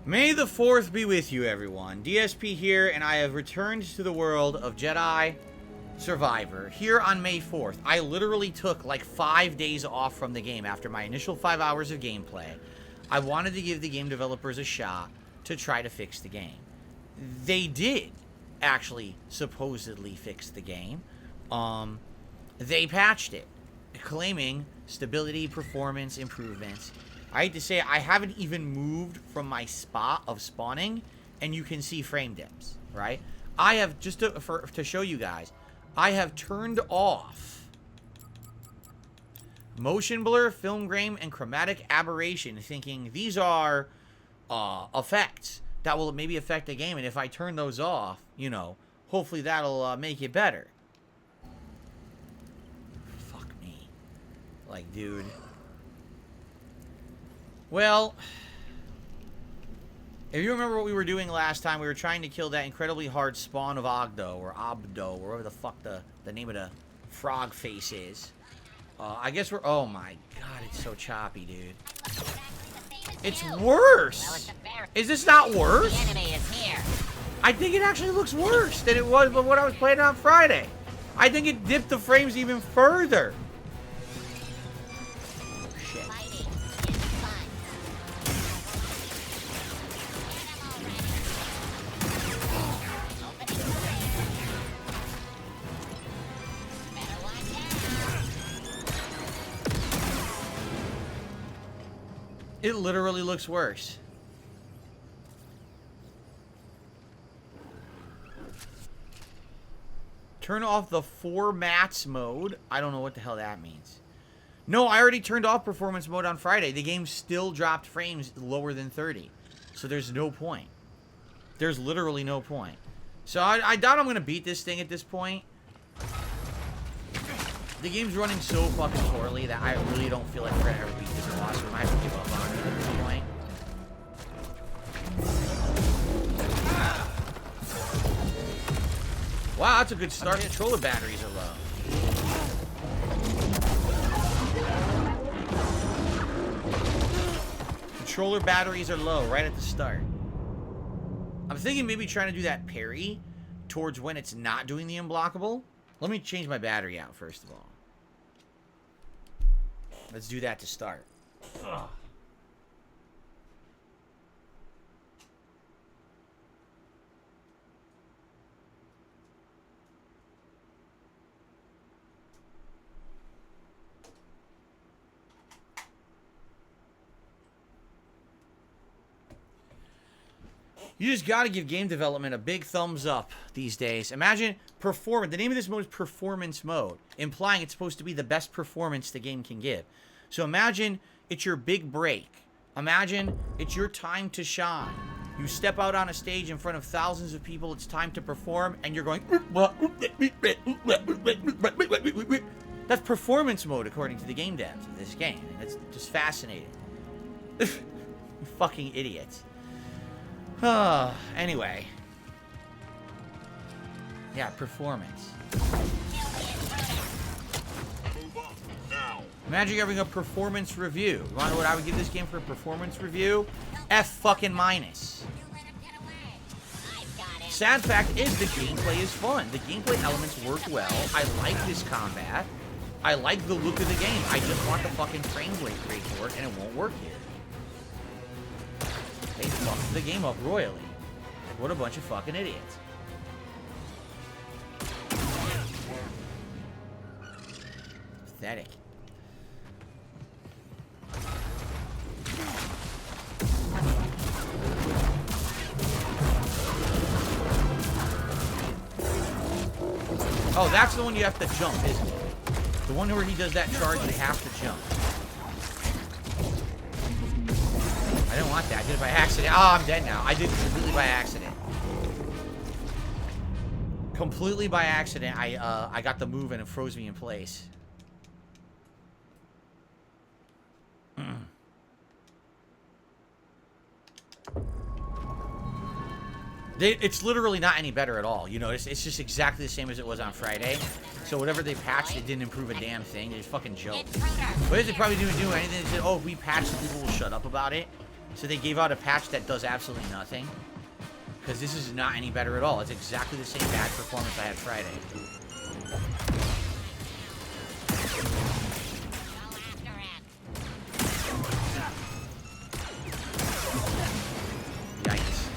May the 4th be with you, everyone. DSP here, and I have returned to the world of Jedi Survivor here on May 4th. I literally took like 5 days off from the game after my initial 5 hours of gameplay. I wanted to give the game developers a shot to try to fix the game. They did actually supposedly fix the game. They patched it, claiming stability, performance improvements. I hate to say it, I haven't even moved from my spot of spawning, and you can see frame dips, right? I have, just to show you guys, I have turned off motion blur, film grain, and chromatic aberration, thinking these are effects that will maybe affect the game, and if I turn those off, you know, hopefully that'll make it better. Fuck me. Like, dude. Well, if you remember what we were doing last time, we were trying to kill that incredibly hard spawn of Oggdo, or Oggdo, or whatever the fuck the name of the frog face is. I guess we're... Oh my god, it's so choppy, dude. It's worse! Is this not worse? I think it actually looks worse than it was when I was playing on Friday. I think it dipped the frames even further. It literally looks worse. Turn off the formats mode. I don't know what the hell that means. No, I already turned off performance mode on Friday. The game still dropped frames lower than 30. So there's no point. There's literally no point. So I doubt I'm going to beat this thing at this point. The game's running so fucking poorly that I really don't feel like we're going to ever beat this boss. We might have to give up on it at this point. Wow, that's a good start. Controller batteries are low. Controller batteries are low right at the start. I'm thinking maybe trying to do that parry towards when it's not doing the unblockable. Let me change my battery out first of all. Let's do that to start. Ugh. You just got to give game development a big thumbs up these days. Imagine performance. The name of this mode is performance mode, implying it's supposed to be the best performance the game can give. So imagine it's your big break. Imagine it's your time to shine. You step out on a stage in front of thousands of people. It's time to perform, and you're going... That's performance mode, according to the game devs of this game. And that's just fascinating. You fucking idiots. Anyway. Yeah, performance. Imagine you're having a performance review. You wanna know what I would give this game for a performance review? F fucking minus. Sad fact is the gameplay is fun. The gameplay elements work well. I like this combat. I like the look of the game. I just want the fucking frame rate to work, and it won't work here. They fucked the game up royally. Like, what a bunch of fucking idiots. Pathetic. Oh, that's the one you have to jump, isn't it? The one where he does that charge, you have to jump. I didn't want that. I did it by accident. Oh, I'm dead now. I did it completely by accident. Completely by accident, I got the move and it froze me in place. It's literally not any better at all. You know, it's just exactly the same as it was on Friday. So whatever they patched, it didn't improve a damn thing. They just fucking joked. But they probably didn't do anything. They said, oh, if we patch it, people will shut up about it. So they gave out a patch that does absolutely nothing. Because this is not any better at all. It's exactly the same bad performance I had Friday. Yikes.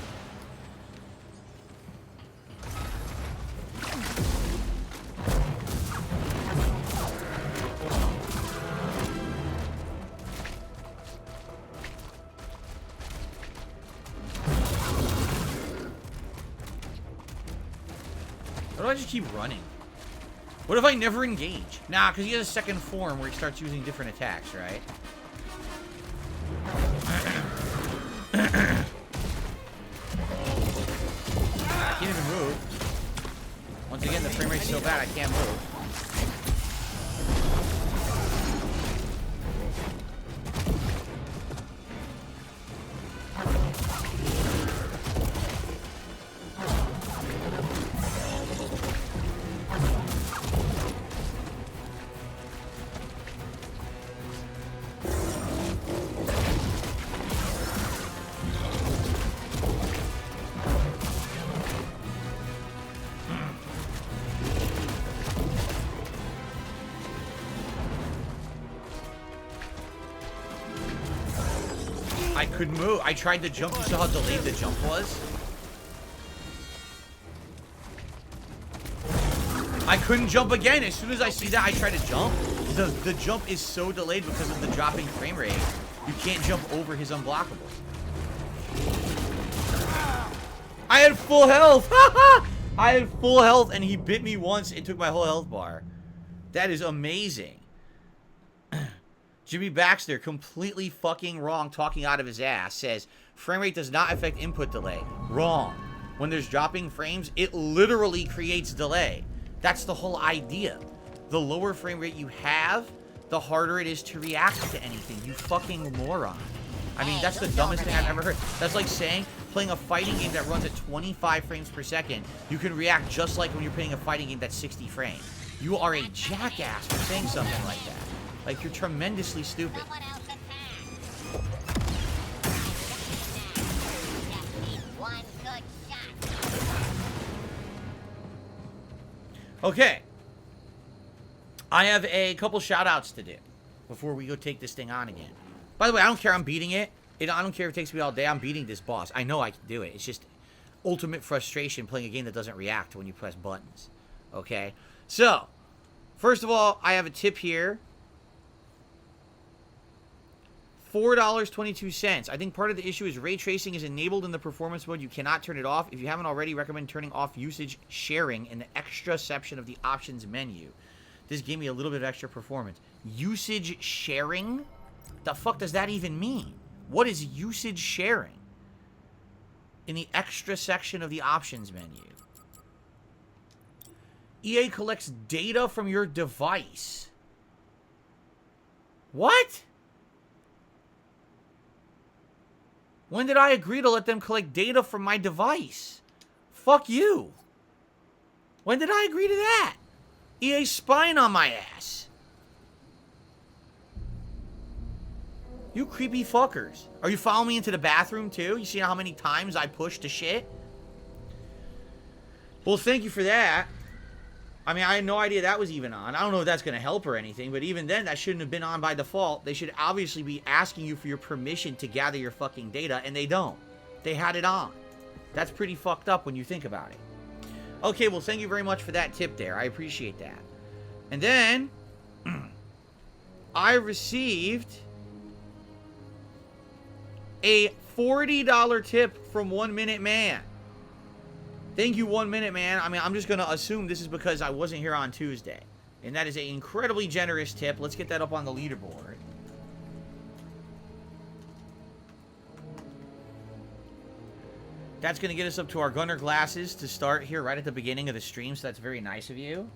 Why do I just keep running? What if I never engage? Nah, because he has a second form where he starts using different attacks, right? I can't even move. Once again, the frame rate's so bad I can't move. I couldn't move. I tried to jump. You saw how delayed the jump was? I couldn't jump again. As soon as I see that, I try to jump. The jump is so delayed because of the dropping frame rate. You can't jump over his unblockable. I had full health. I had full health, and he bit me once and took my whole health bar. That is amazing. Jimmy Baxter, completely fucking wrong, talking out of his ass, says, frame rate does not affect input delay. Wrong. When there's dropping frames, it literally creates delay. That's the whole idea. The lower frame rate you have, the harder it is to react to anything. You fucking moron. I mean, that's the dumbest thing I've ever heard. That's like saying, playing a fighting game that runs at 25 frames per second, you can react just like when you're playing a fighting game that's 60 frames. You are a jackass for saying something like that. Like, you're tremendously stupid. Okay. I have a couple shout-outs to do before we go take this thing on again. By the way, I don't care. I'm beating it. I don't care if it takes me all day. I'm beating this boss. I know I can do it. It's just ultimate frustration playing a game that doesn't react when you press buttons. Okay? So, first of all, I have a tip here. $4.22. I think part of the issue is ray tracing is enabled in the performance mode. You cannot turn it off. If you haven't already, recommend turning off usage sharing in the extra section of the options menu. This gave me a little bit of extra performance. Usage sharing? The fuck does that even mean? What is usage sharing? In the extra section of the options menu. EA collects data from your device. What? When did I agree to let them collect data from my device? Fuck you. When did I agree to that? EA's spying on my ass. You creepy fuckers. Are you following me into the bathroom too? You see how many times I pushed to shit? Well, thank you for that. I mean, I had no idea that was even on. I don't know if that's going to help or anything, but even then, that shouldn't have been on by default. They should obviously be asking you for your permission to gather your fucking data, and they don't. They had it on. That's pretty fucked up when you think about it. Okay, well, thank you very much for that tip there. I appreciate that. And then, I received a $40 tip from 1 Minute Man. Thank you, 1 Minute Man. I mean, I'm just going to assume this is because I wasn't here on Tuesday. And that is an incredibly generous tip. Let's get that up on the leaderboard. That's going to get us up to our gunner glasses to start here right at the beginning of the stream. So that's very nice of you.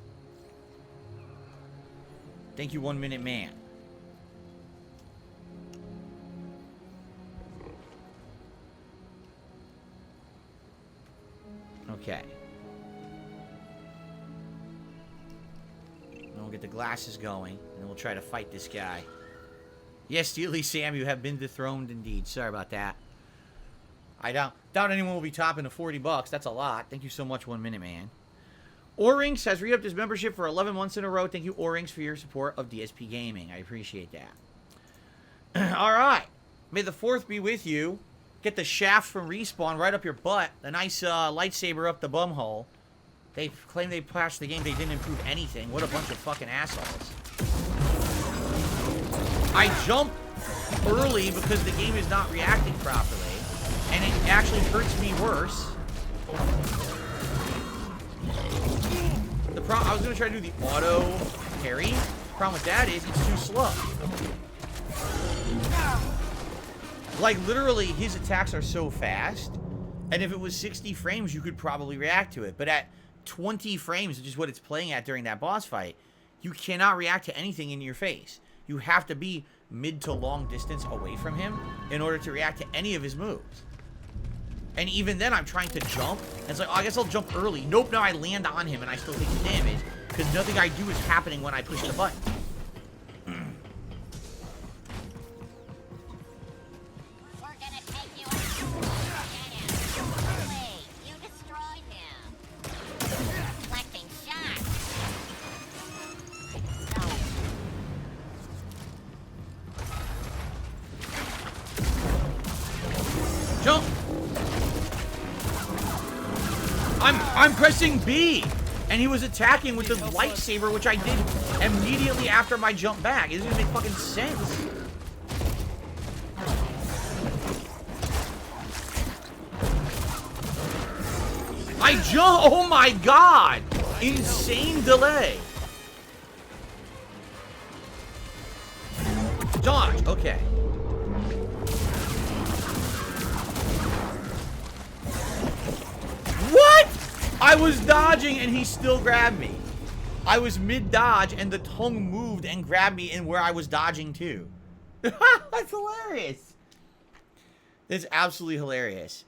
Thank you, 1 Minute Man. Okay. Then we'll get the glasses going, and then we'll try to fight this guy. Yes, Steely Sam, you have been dethroned indeed. Sorry about that. I doubt anyone will be topping the 40 bucks. That's a lot. Thank you so much, 1 minute, man. Orinks has re-upped his membership for 11 months in a row. Thank you, Orinks, for your support of DSP Gaming. I appreciate that. All right. May the 4th be with you. Get the shaft from Respawn right up your butt. The nice lightsaber up the bumhole. They claim they patched the game. They didn't improve anything. What a bunch of fucking assholes. I jump early because the game is not reacting properly. And it actually hurts me worse. I was going to try to do the auto parry. The problem with that is it's too slow. Like, literally, his attacks are so fast. And if it was 60 frames, you could probably react to it. But at 20 frames, which is what it's playing at during that boss fight, you cannot react to anything in your face. You have to be mid to long distance away from him in order to react to any of his moves. And even then, I'm trying to jump. And it's like, oh, I guess I'll jump early. Nope, no, I land on him and I still take the damage. Because nothing I do is happening when I push the button. We're gonna take you out. You destroyed him. Deflecting shots. Jump! I'm pressing B! And he was attacking with the lightsaber, which I did immediately after my jump back. It doesn't even make fucking sense. I jump! Oh my god! Insane delay. Dodge, okay. What? I was dodging and he still grabbed me. I was mid-dodge and the tongue moved and grabbed me in where I was dodging too. That's hilarious. That's absolutely hilarious.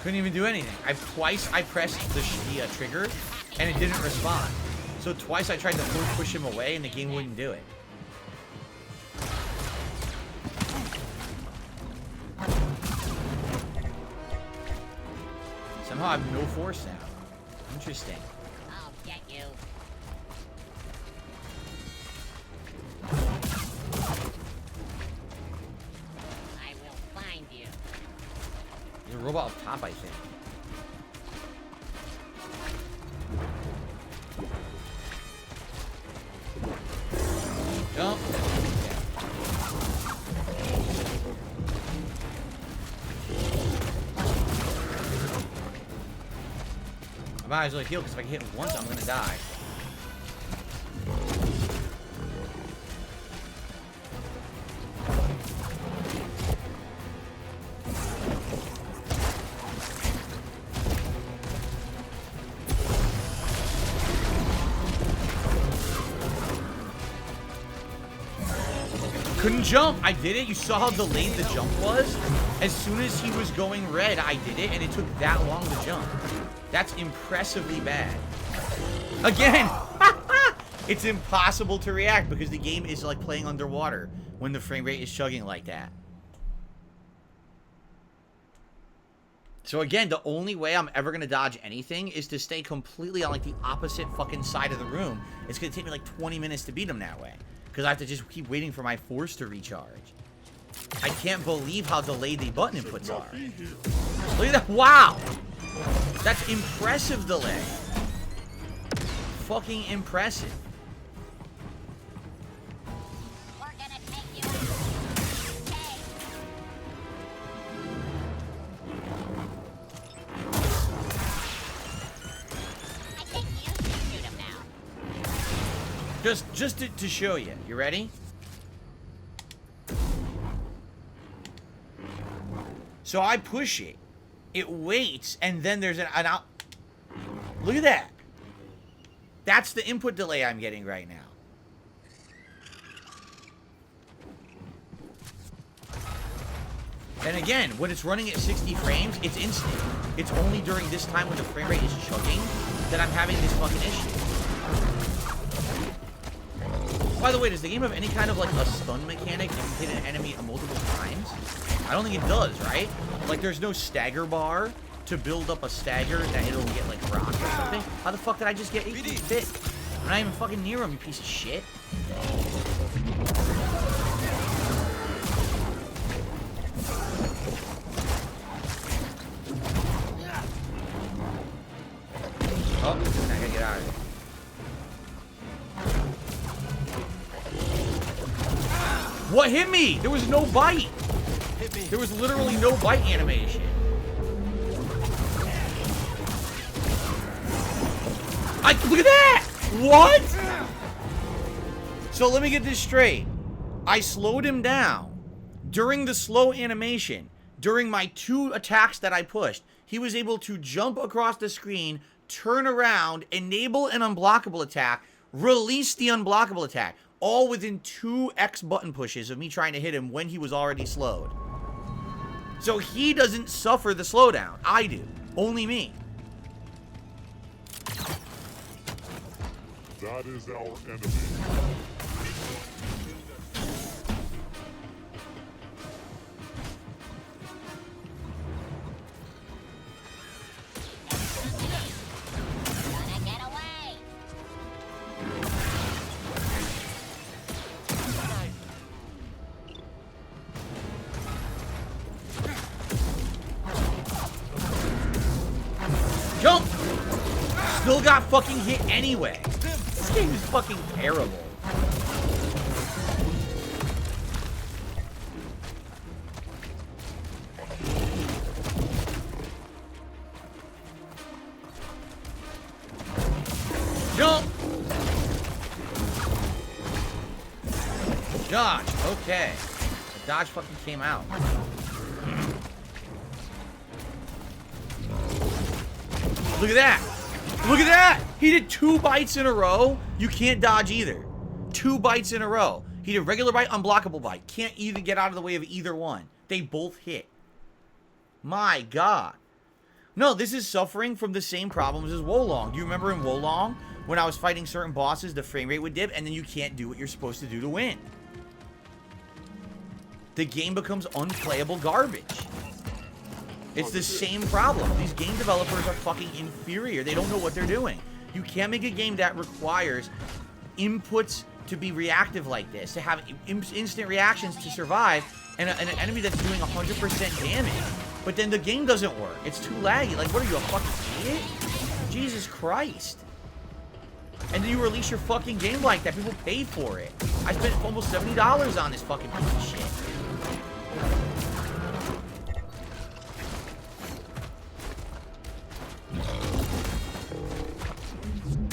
Couldn't even do anything. Twice I pressed the trigger and it didn't respond. So twice I tried to push him away and the game wouldn't do it. Somehow I have no force now. Interesting. I'll get you. I will find you. There's a robot up top, I think. Jump. I might as well heal because if I can hit him once, I'm gonna die. Couldn't jump. I did it. You saw how delayed the jump was? As soon as he was going red, I did it, and it took that long to jump. That's impressively bad. Again! It's impossible to react because the game is like playing underwater when the frame rate is chugging like that. So again, the only way I'm ever going to dodge anything is to stay completely on like the opposite fucking side of the room. It's going to take me like 20 minutes to beat him that way. Because I have to just keep waiting for my force to recharge. I can't believe how delayed the button inputs are. Look at that. Wow. That's impressive delay. Fucking impressive. We're gonna take you. Okay. I think you should shoot him now. Just to show you. You ready? So I push it. It waits, and then there's an out. Look at that. That's the input delay I'm getting right now. And again, when it's running at 60 frames, it's instant. It's only during this time when the frame rate is chugging that I'm having this fucking issue. By the way, does the game have any kind of like a stun mechanic if you hit an enemy multiple times? I don't think it does, right? Like there's no stagger bar to build up a stagger that it'll get like rocked or something. How the fuck did I just get 18 bit? I'm not even fucking near him, you piece of shit. Oh, I gotta get out of here. What hit me? There was no bite. There was literally no bite animation. Look at that! What? So let me get this straight. I slowed him down. During the slow animation, during my 2 attacks that I pushed, he was able to jump across the screen, turn around, enable an unblockable attack, release the unblockable attack, all within 2 X button pushes of me trying to hit him when he was already slowed. So he doesn't suffer the slowdown. I do. Only me. That is our enemy. Gonna get away. Jump! Still got fucking hit anyway. This game is fucking terrible. Jump! Dodge. Okay. The dodge fucking came out. Look at that! Look at that! He did 2 bites in a row. You can't dodge either. 2 bites in a row. He did regular bite, unblockable bite. Can't even get out of the way of either one. They both hit. My God. No, this is suffering from the same problems as Wolong. Do you remember in Wolong, when I was fighting certain bosses, the frame rate would dip, and then you can't do what you're supposed to do to win? The game becomes unplayable garbage. It's the same problem. These game developers are fucking inferior. They don't know what they're doing. You can't make a game that requires inputs to be reactive like this, to have instant reactions to survive, and an enemy that's doing 100% damage. But then the game doesn't work. It's too laggy. Like, what are you, a fucking idiot? Jesus Christ. And then you release your fucking game like that. People pay for it. I spent almost $70 on this fucking piece of shit.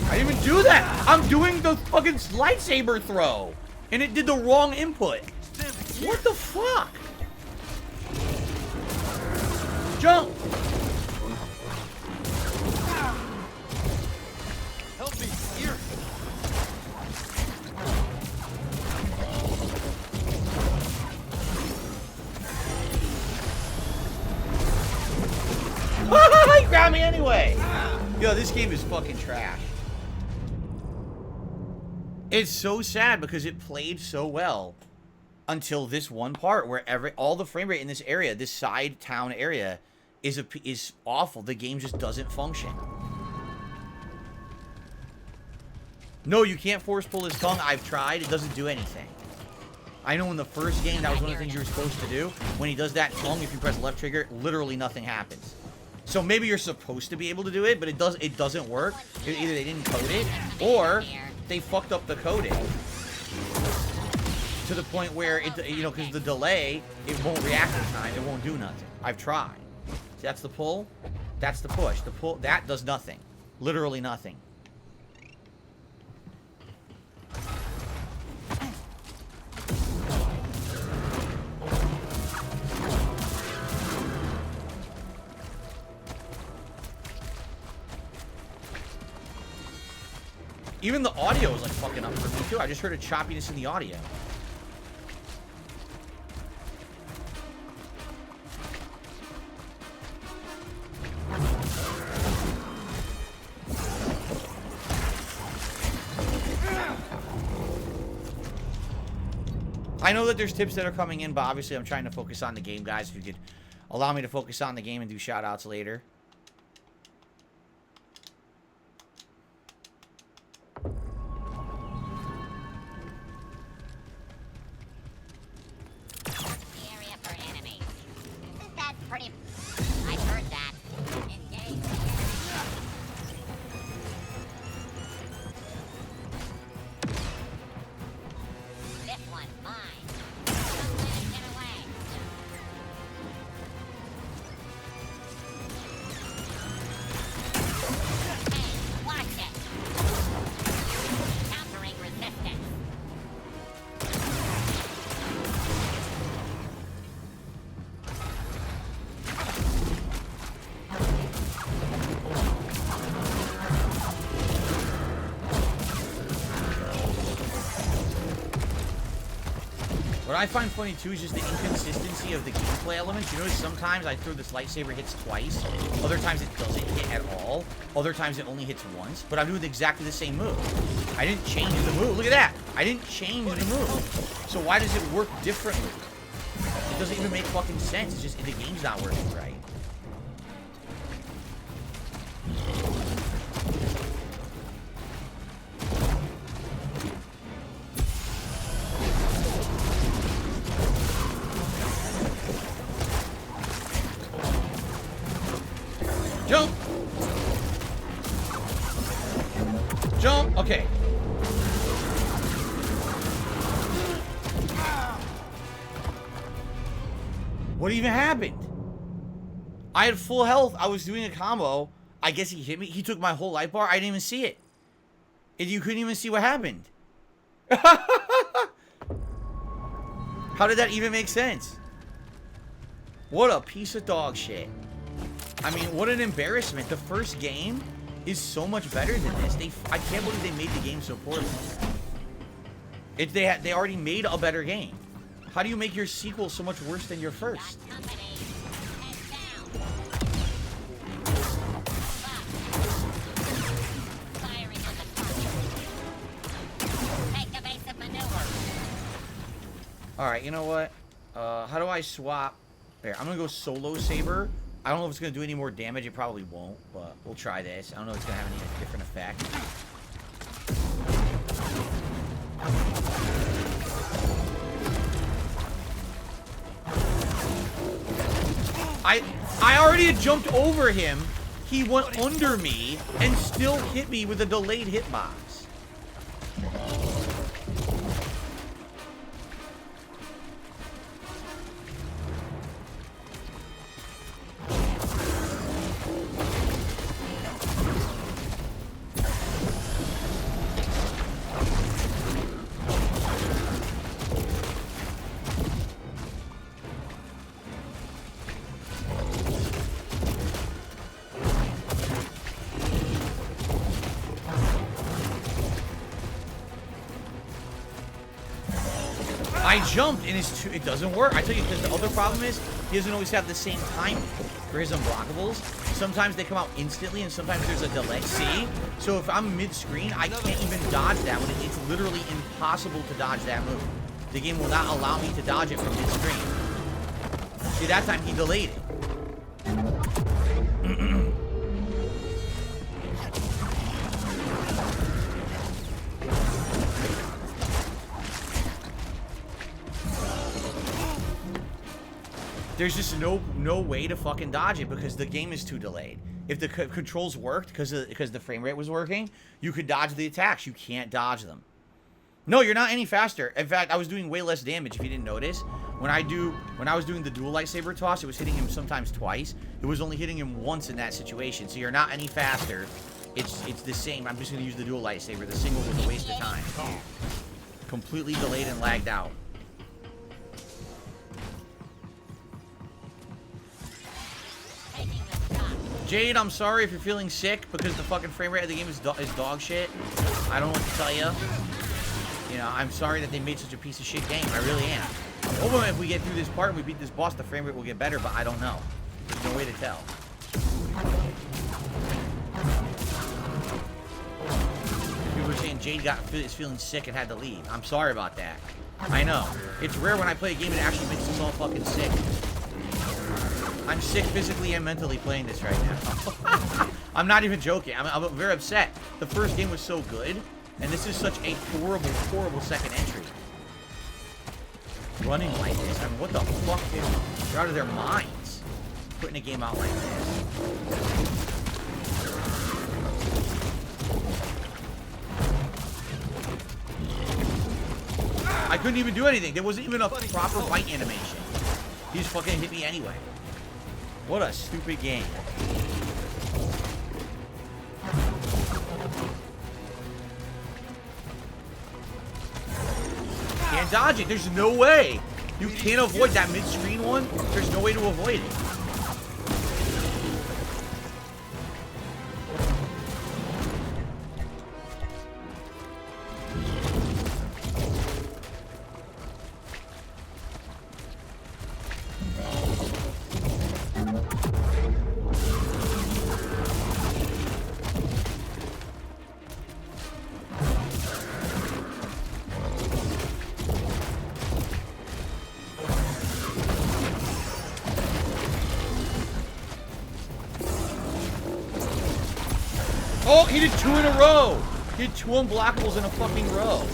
I didn't even do that! I'm doing the fucking lightsaber throw! And it did the wrong input. What the fuck? Jump! Help me, here! He grabbed me anyway! Yo, this game is fucking trash. It's so sad because it played so well until this one part where all the frame rate in this area, this side town area, is awful. The game just doesn't function. No, you can't force pull his tongue. I've tried. It doesn't do anything. I know in the first game that was one of the things you were supposed to do. When he does that tongue, if you press left trigger, literally nothing happens. So maybe you're supposed to be able to do it, but it doesn't work. Either they didn't code it, or they fucked up the coding to the point where it, you know, because the delay, it won't react in time. It won't do nothing. I've tried. See, that's the pull. That's the push. The pull, that does nothing. Literally nothing. Even the audio is like fucking up for me too. I just heard a choppiness in the audio. I know that there's tips that are coming in, but obviously I'm trying to focus on the game, guys. If you could allow me to focus on the game and do shout-outs later. Area for enemies. Isn't that pretty? I've heard that. Engage. This one's mine. Don't let it get away. Hey, watch it. Countering resistance. What I find funny too is just the inconsistency of the gameplay elements. You notice sometimes I throw this lightsaber hits twice, other times it doesn't hit at all, other times it only hits once, but I'm doing exactly the same move. I didn't change the move. Look at that. I didn't change the move. So why does it work differently? It doesn't even make fucking sense. It's just the game's not working right. Jump! Jump! Okay. What even happened? I had full health. I was doing a combo. I guess he hit me. He took my whole life bar. I didn't even see it. And you couldn't even see what happened. How did that even make sense? What a piece of dog shit. I mean, what an embarrassment. The first game is so much better than this. I can't believe they made the game so poorly. They already made a better game. How do you make your sequel so much worse than your first? Company. Head down. Firing on the target. Take evasive maneuver. Alright, you know what? How do I swap? There, I'm gonna go solo saber. I don't know if it's gonna do any more damage. It probably won't, but we'll try this. I don't know if it's gonna have any different effect. I already had jumped over him. He went under me and still hit me with a delayed hitbox. I jumped and it doesn't work. I tell you, because the other problem is he doesn't always have the same timing for his unblockables. Sometimes they come out instantly and sometimes there's a delay. See? So if I'm mid-screen, I can't even dodge that one. It's literally impossible to dodge that move. The game will not allow me to dodge it from mid-screen. See, that time he delayed it. There's just no way to fucking dodge it because the game is too delayed. If the controls worked because the frame rate was working, you could dodge the attacks. You can't dodge them. No, you're not any faster. In fact, I was doing way less damage if you didn't notice. When I was doing the dual lightsaber toss, it was hitting him sometimes twice. It was only hitting him once in that situation. So you're not any faster. It's the same. I'm just gonna use the dual lightsaber. The single was a waste of time. Completely delayed and lagged out. Taking the shot. Jade, I'm sorry if you're feeling sick because the fucking frame rate of the game is dog shit. I don't know what to tell you. You know, I'm sorry that they made such a piece of shit game. I really am. I'm hoping if we get through this part and we beat this boss, the frame rate will get better, but I don't know. There's no way to tell. People were saying Jade is feeling sick and had to leave. I'm sorry about that. I know. It's rare when I play a game that actually makes us all fucking sick. I'm sick physically and mentally playing this right now. I'm not even joking. I'm very upset. The first game was so good, and this is such a horrible, horrible second entry. Running like this. I mean, what the fuck, dude? They're out of their minds putting a game out like this. I couldn't even do anything. There wasn't even a proper fight animation. He just fucking hit me anyway. What a stupid game. Can't dodge it. There's no way. You can't avoid that mid-screen one. There's no way to avoid it. Oh, he did 2 in a row. He did 2 unblockables in a fucking row.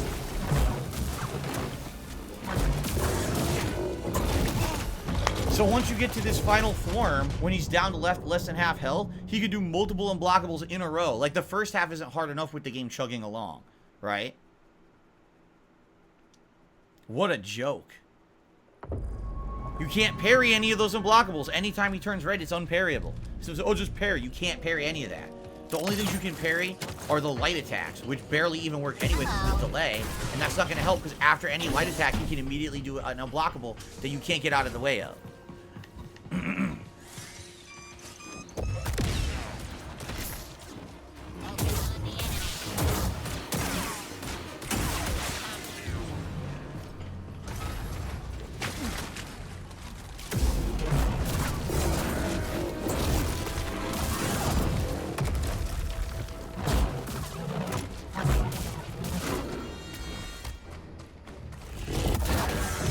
So once you get to this final form, when he's down to less than half health, he could do multiple unblockables in a row. Like, the first half isn't hard enough with the game chugging along, right? What a joke. You can't parry any of those unblockables. Anytime he turns red, it's unparryable. So, oh, just parry. You can't parry any of that. The only things you can parry are the light attacks, which barely even work anyway because of the delay. And that's not going to help because after any light attack, you can immediately do an unblockable that you can't get out of the way of.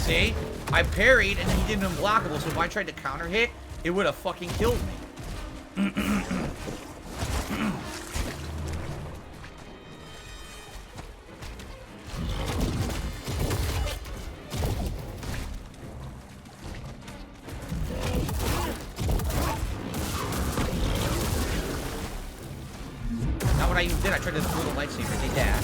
See? I parried and he did an unblockable, so if I tried to counter hit, it would have fucking killed me. Not what I even did. I tried to throw the lightsaber. Did that.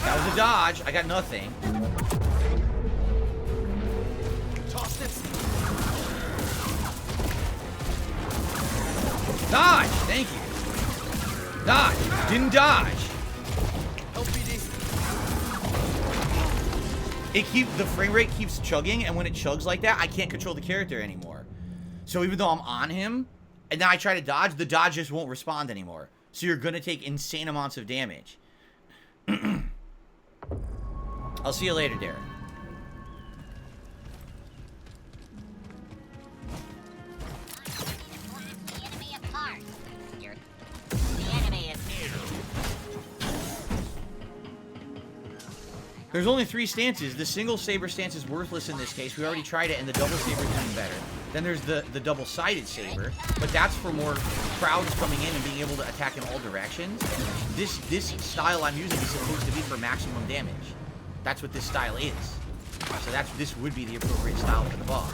That was a dodge. I got nothing. Toss this. Dodge! Thank you. Dodge. Didn't dodge. LPD. The frame rate keeps chugging, and when it chugs like that, I can't control the character anymore. So even though I'm on him, and then I try to dodge, the dodge just won't respond anymore. So you're gonna take insane amounts of damage. I'll see you later, Derek. The enemy apart. The enemy is here. There's only 3 stances. The single saber stance is worthless in this case. We already tried it, and the double saber is even better. Then there's the double-sided saber, but that's for more crowds coming in and being able to attack in all directions. This style I'm using is supposed to be for maximum damage. That's what this style is. So this would be the appropriate style for the boss.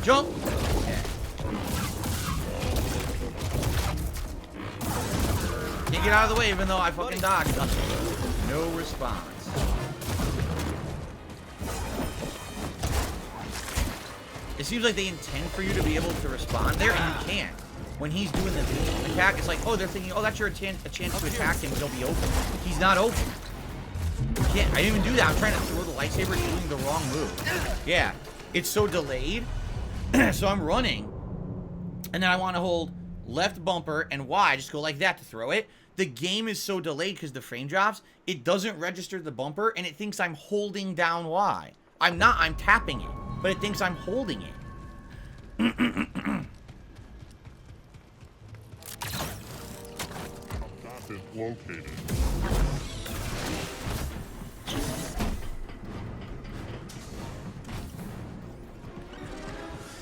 Jump! Okay. Can't get out of the way even though I fucking dodged. Nothing. No response. It seems like they intend for you to be able to respond there, and you can't. when he's doing the attack, it's like, oh, they're thinking, oh, that's your chance to attack him, he'll be open. He's not open. I didn't even do that. I'm trying to throw the lightsaber, doing the wrong move. Yeah, it's so delayed. So I'm running, and then I want to hold left bumper and Y, just go like that to throw it. The game is so delayed because the frame drops, it doesn't register the bumper, and it thinks I'm holding down Y. I'm not, I'm tapping it, but it thinks I'm holding it. Map is located.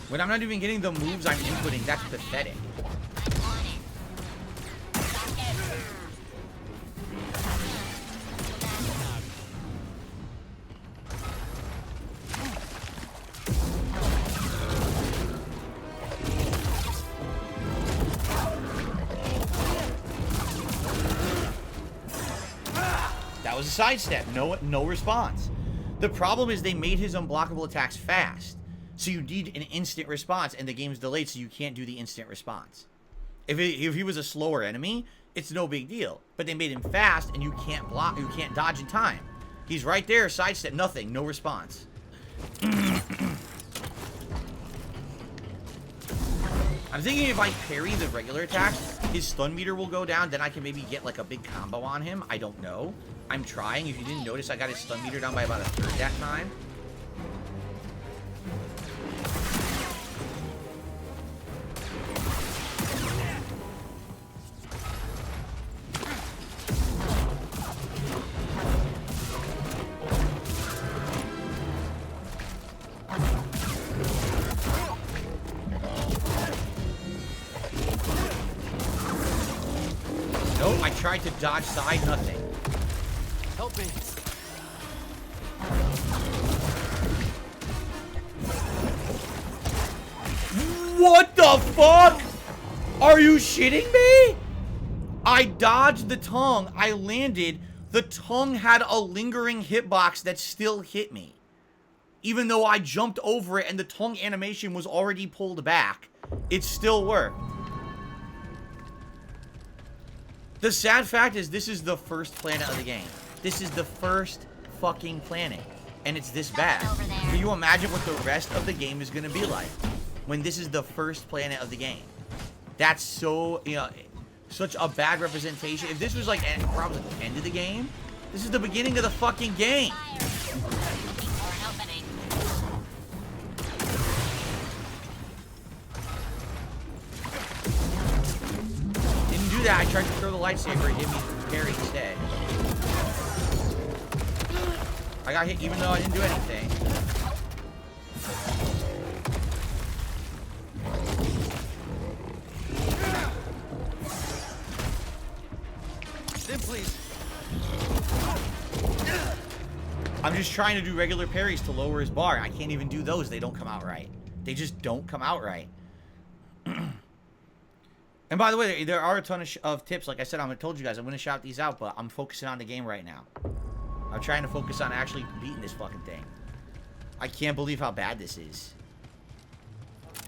When I'm not even getting the moves I'm inputting, that's pathetic. That was a sidestep. No response. The problem is they made his unblockable attacks fast. So you need an instant response, and the game's delayed, so you can't do the instant response. If he was a slower enemy, it's no big deal. But they made him fast, and you can't block, you can't dodge in time. He's right there, sidestep, nothing, no response. I'm thinking if I parry the regular attacks, his stun meter will go down, then I can maybe get like a big combo on him. I don't know. I'm trying. If you didn't notice, I got his stun meter down by about a third that time. Nope, I tried to dodge side, nothing. Help me. What the fuck? Are you shitting me? I dodged the tongue. I landed. The tongue had a lingering hitbox that still hit me. Even though I jumped over it and the tongue animation was already pulled back, it still worked. The sad fact is this is the first planet of the game. This is the first fucking planet. And it's this bad. Can you imagine what the rest of the game is going to be like when this is the first planet of the game? That's so, you know, such a bad representation. If this was like probably the end of the game, this is the beginning of the fucking game. Didn't do that. I tried to throw the lightsaber. It gave me parry instead. I got hit even though I didn't do anything. Then please. I'm just trying to do regular parries to lower his bar. I can't even do those. They don't come out right. They just don't come out right. And by the way, there are a ton of tips. Like I said, I told you guys I'm going to shout these out, but I'm focusing on the game right now. I'm trying to focus on actually beating this fucking thing. I can't believe how bad this is.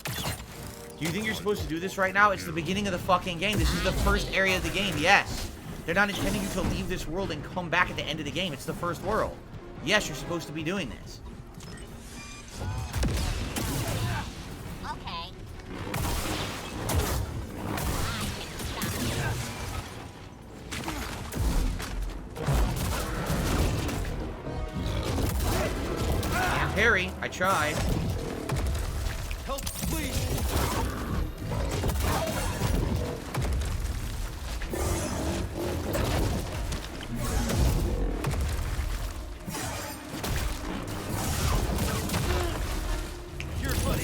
Do you think you're supposed to do this right now? It's the beginning of the fucking game. This is the first area of the game, yes. They're not intending you to leave this world and come back at the end of the game. It's the first world. Yes, you're supposed to be doing this. Okay. Harry, I tried. Help, please. Here, buddy.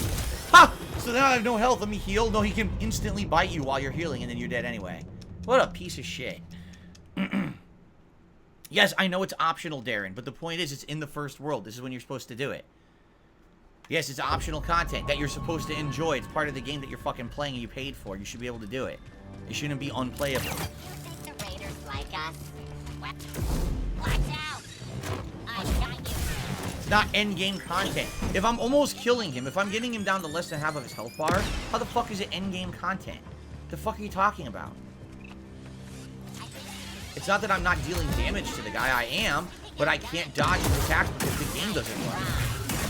Ha! So now I have no health. Let me heal. No, he can instantly bite you while you're healing, and then you're dead anyway. What a piece of shit. Yes, I know it's optional, Darren, but the point is it's in the first world. This is when you're supposed to do it. Yes, it's optional content that you're supposed to enjoy. It's part of the game that you're fucking playing and you paid for. You should be able to do it. It shouldn't be unplayable. You think the raiders like us? What? Watch out! I got you. It's not end-game content. If I'm almost killing him, if I'm getting him down to less than half of his health bar, how the fuck is it end-game content? The fuck are you talking about? It's not that I'm not dealing damage to the guy. I am, but I can't dodge his attacks because the game doesn't run.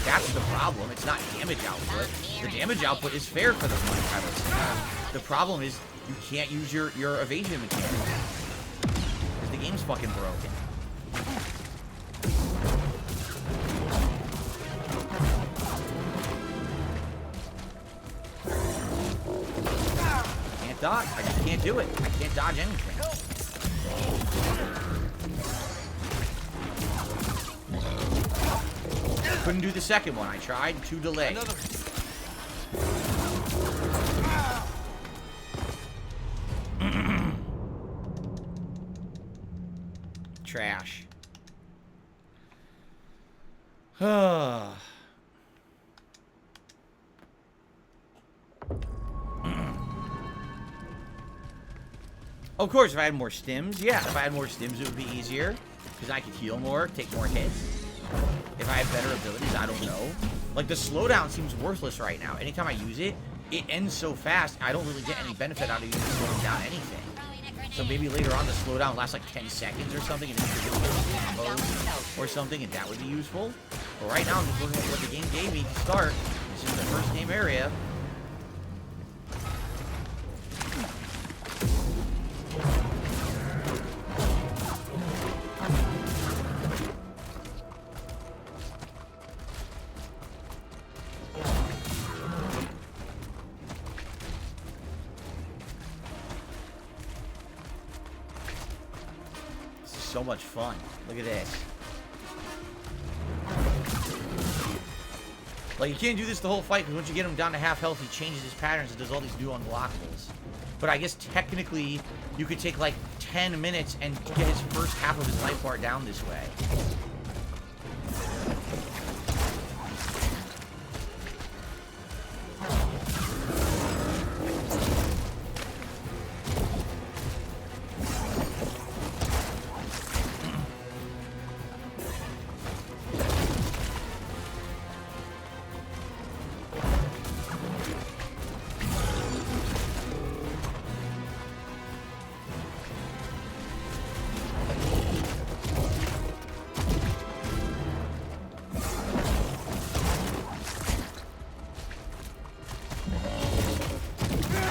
That's the problem. It's not damage output. The damage output is fair for the runtime of this game. The problem is you can't use your evasion mechanics. Because the game's fucking broken. Can't dodge. I just can't do it. I can't dodge anything. Couldn't do the second one. I tried. Too delayed. Another. Trash. Of course, if I had more stims, yeah. If I had more stims, it would be easier. Because I could heal more, take more hits. If I have better abilities, I don't know. Like, the slowdown seems worthless right now. Anytime I use it, it ends so fast, I don't really get any benefit out of even slowing down anything. So maybe later on the slowdown lasts like 10 seconds or something, and then you can really get combos or something, and that would be useful. But right now, I'm just looking at what the game gave me to start. This is the first game area. So much fun. Look at this. Like, you can't do this the whole fight, because once you get him down to half health, he changes his patterns and does all these new unblockables. But I guess technically, you could take like 10 minutes and get his first half of his life bar down this way.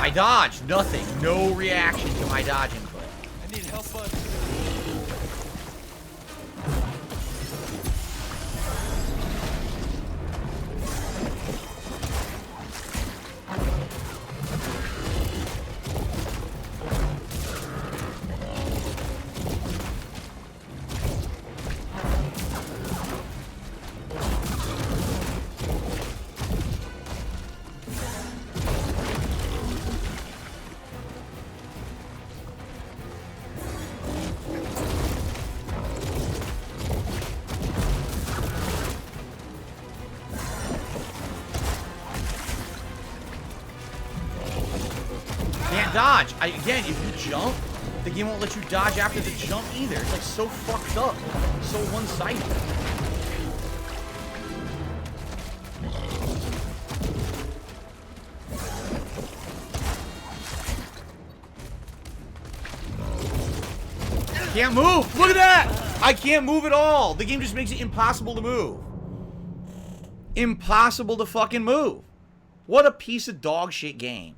I dodged. Nothing. No reaction to my dodge input. I need help, bud. Dodge. Again, if you jump, the game won't let you dodge after the jump either. It's like so fucked up. So one-sided. Can't move. Look at that. I can't move at all. The game just makes it impossible to move. Impossible to fucking move. What a piece of dog shit game.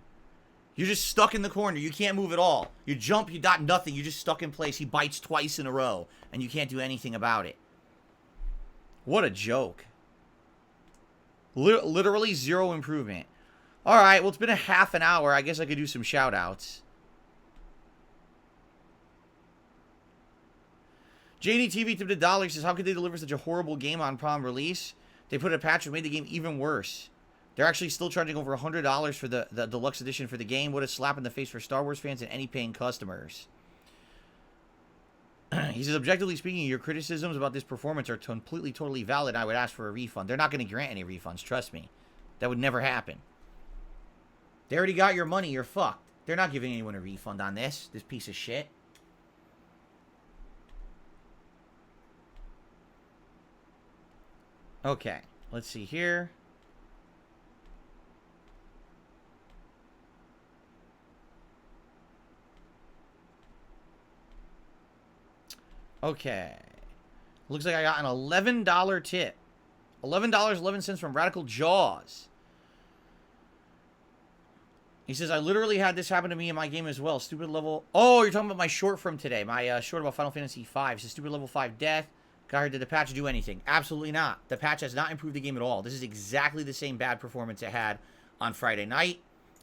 You're just stuck in the corner. You can't move at all. You jump, you got nothing. You're just stuck in place. He bites twice in a row, and you can't do anything about it. What a joke. Literally zero improvement. All right, well, it's been a half an hour. I guess I could do some shout-outs. JDTV tipped $1 says, how could they deliver such a horrible game on prom release? They put a patch that made the game even worse. They're actually still charging over $100 for the deluxe edition for the game. What a slap in the face for Star Wars fans and any paying customers. He says, objectively speaking, your criticisms about this performance are completely, totally valid. I would ask for a refund. They're not going to grant any refunds. Trust me. That would never happen. They already got your money. You're fucked. They're not giving anyone a refund on this piece of shit. Okay. Let's see here. Okay. Looks like I got an $11 tip. $11.11 from Radical Jaws. He says, I literally had this happen to me in my game as well. Stupid level... Oh, you're talking about my short from today. My short about Final Fantasy V. It says, stupid level 5 death. God, did the patch do anything? Absolutely not. The patch has not improved the game at all. This is exactly the same bad performance it had on Friday night.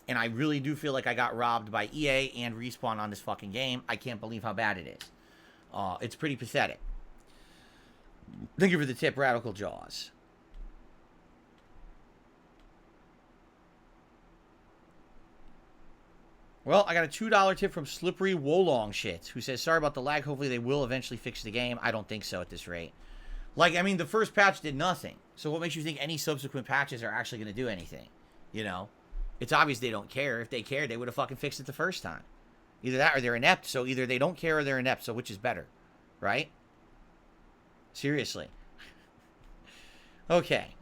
And I really do feel like I got robbed by EA and Respawn on this fucking game. I can't believe how bad it is. It's pretty pathetic. Thank you for the tip, Radical Jaws. Well, I got a $2 tip from Slippery Wolong Shit, who says, sorry about the lag. Hopefully they will eventually fix the game. I don't think so at this rate. Like, I mean, the first patch did nothing. So what makes you think any subsequent patches are actually going to do anything? You know? It's obvious they don't care. If they cared, they would have fucking fixed it the first time. Either that or they're inept. So either they don't care or they're inept. So which is better? Right? Seriously. Okay.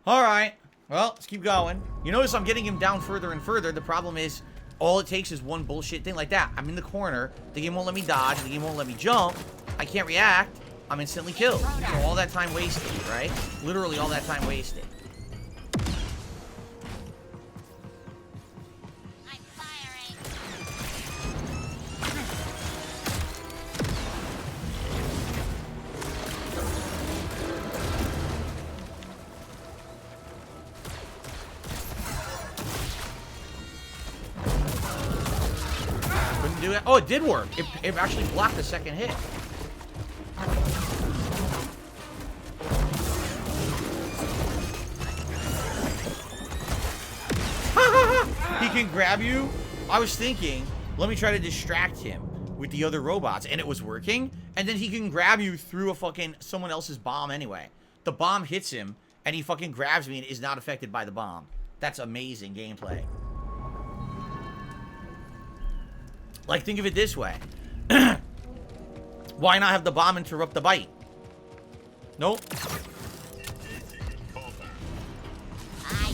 Alright. Well, let's keep going. You notice I'm getting him down further and further. The problem is, all it takes is one bullshit thing like that. I'm in the corner. The game won't let me dodge. The game won't let me jump. I can't react. I'm instantly killed. So all that time wasted, right? Literally all that time wasted. I'm firing. Couldn't do it. Oh, it did work. It actually blocked the second hit. He can grab you. I was thinking, let me try to distract him with the other robots, and it was working. And then he can grab you through a fucking someone else's bomb anyway. The bomb hits him, and he fucking grabs me and is not affected by the bomb. That's amazing gameplay. Like, think of it this way. Why not have the bomb interrupt the bite? Nope.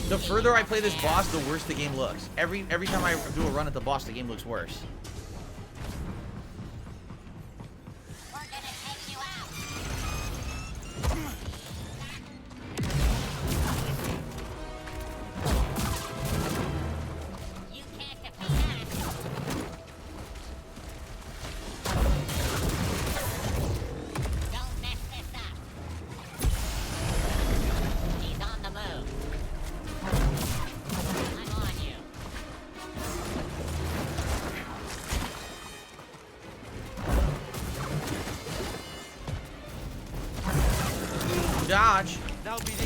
The further I play this boss, the worse the game looks. Every time I do a run at the boss, the game looks worse. We're gonna take you out. You can't defeat us. Don't mess this up. He's on the move. I'm on you. Dodge. Now, BD.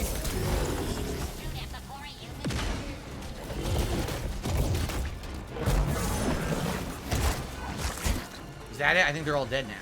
Shoot him before he uses Is that it? I think they're all dead now.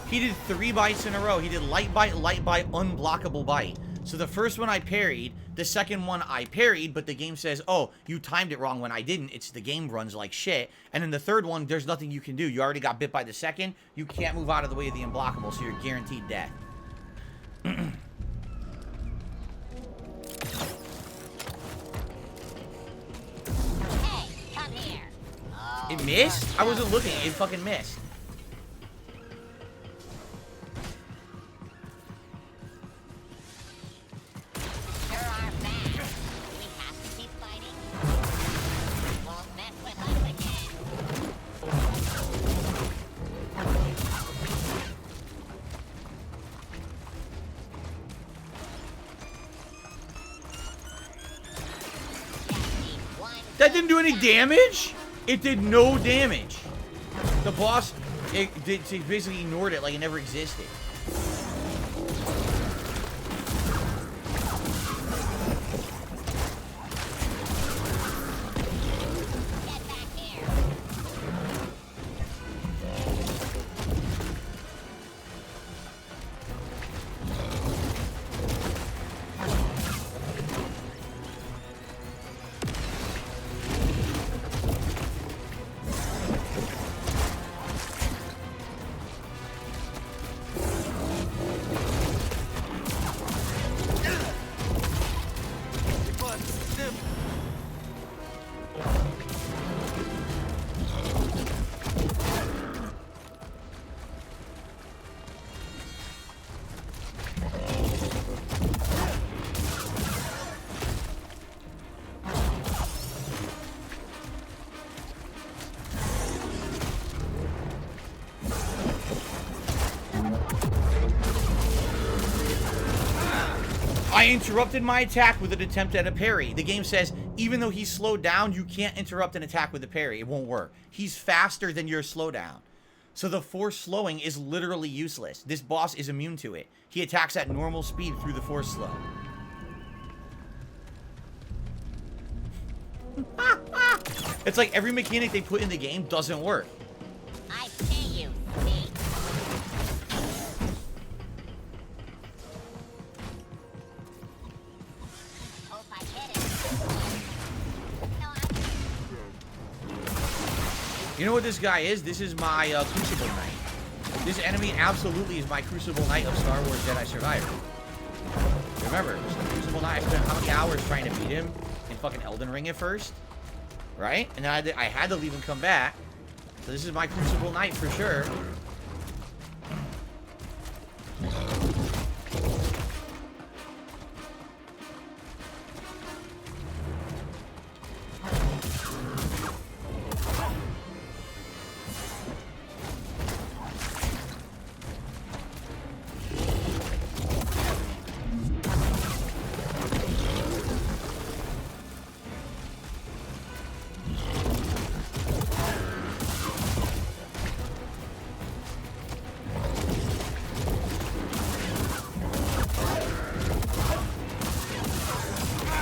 He did 3 bites in a row. He did light bite, unblockable bite. So the first one I parried, the second one I parried, but the game says, oh, you timed it wrong when I didn't. It's the game runs like shit. And then the third one, there's nothing you can do. You already got bit by the second. You can't move out of the way of the unblockable, so you're guaranteed death. Hey, come here. Oh, It missed? I wasn't looking. It fucking missed. sure are fast. We have to keep fighting. Won't mess with us again. Just need one That didn't do any damage? It did no damage. The boss, it basically ignored it like it never existed. Get back here. I interrupted my attack with an attempt at a parry. The game says, even though he's slowed down, you can't interrupt an attack with a parry. It won't work. He's faster than your slowdown. So the force slowing is literally useless. This boss is immune to it. He attacks at normal speed through the force slow. It's like every mechanic they put in the game doesn't work. I pay you, see? Hope I get it. No, You know what this guy is? This is my Crucible Knight. This enemy absolutely is my Crucible Knight of Star Wars Jedi Survivor. Remember, Crucible Knight, I spent how many hours trying to beat him in fucking Elden Ring at first? Right? And then I had to leave and come back. So this is my Crucible Knight for sure.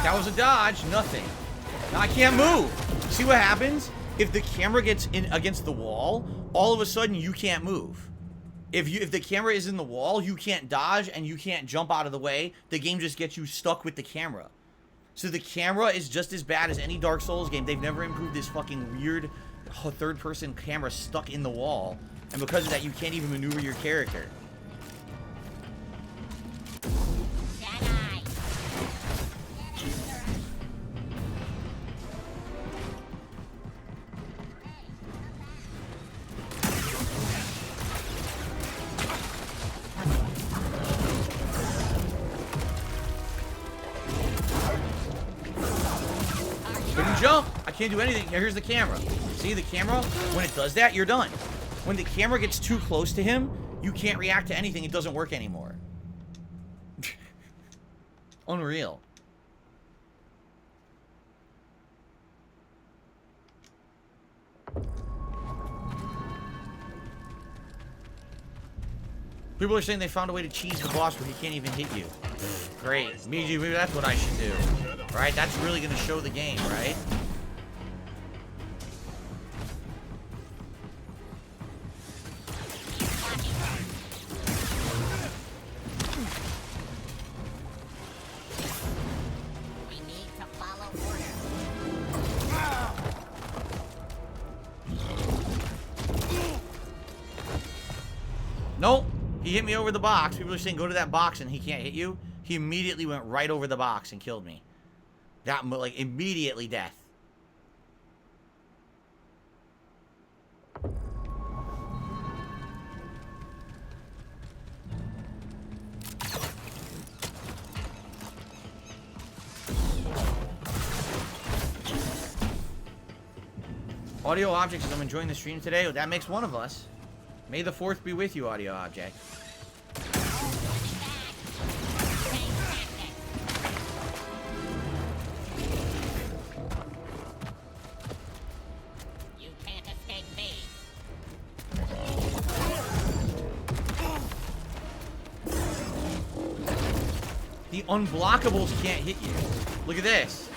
That was a dodge, nothing. Now I can't move. See what happens? If the camera gets in against the wall, all of a sudden you can't move. If the camera is in the wall, you can't dodge and you can't jump out of the way. The game just gets you stuck with the camera. So the camera is just as bad as any Dark Souls game. They've never improved this fucking weird third-person camera stuck in the wall. And because of that, you can't even maneuver your character. Couldn't jump. I can't do anything. Here's the camera. See the camera? When it does that, you're done. When the camera gets too close to him, you can't react to anything. It doesn't work anymore. Unreal. People are saying they found a way to cheese the boss where he can't even hit you. Great. Maybe that's what I should do. Right? That's really going to show the game, right? we need to follow orders. Nope. He hit me over the box. People are saying go to that box and he can't hit you. He immediately went right over the box and killed me. That, like, immediately death. Audio Object says, I'm enjoying the stream today. Well, that makes one of us. May the 4th be with you, Audio Object. You can't escape me. The unblockables can't hit you. Look at this.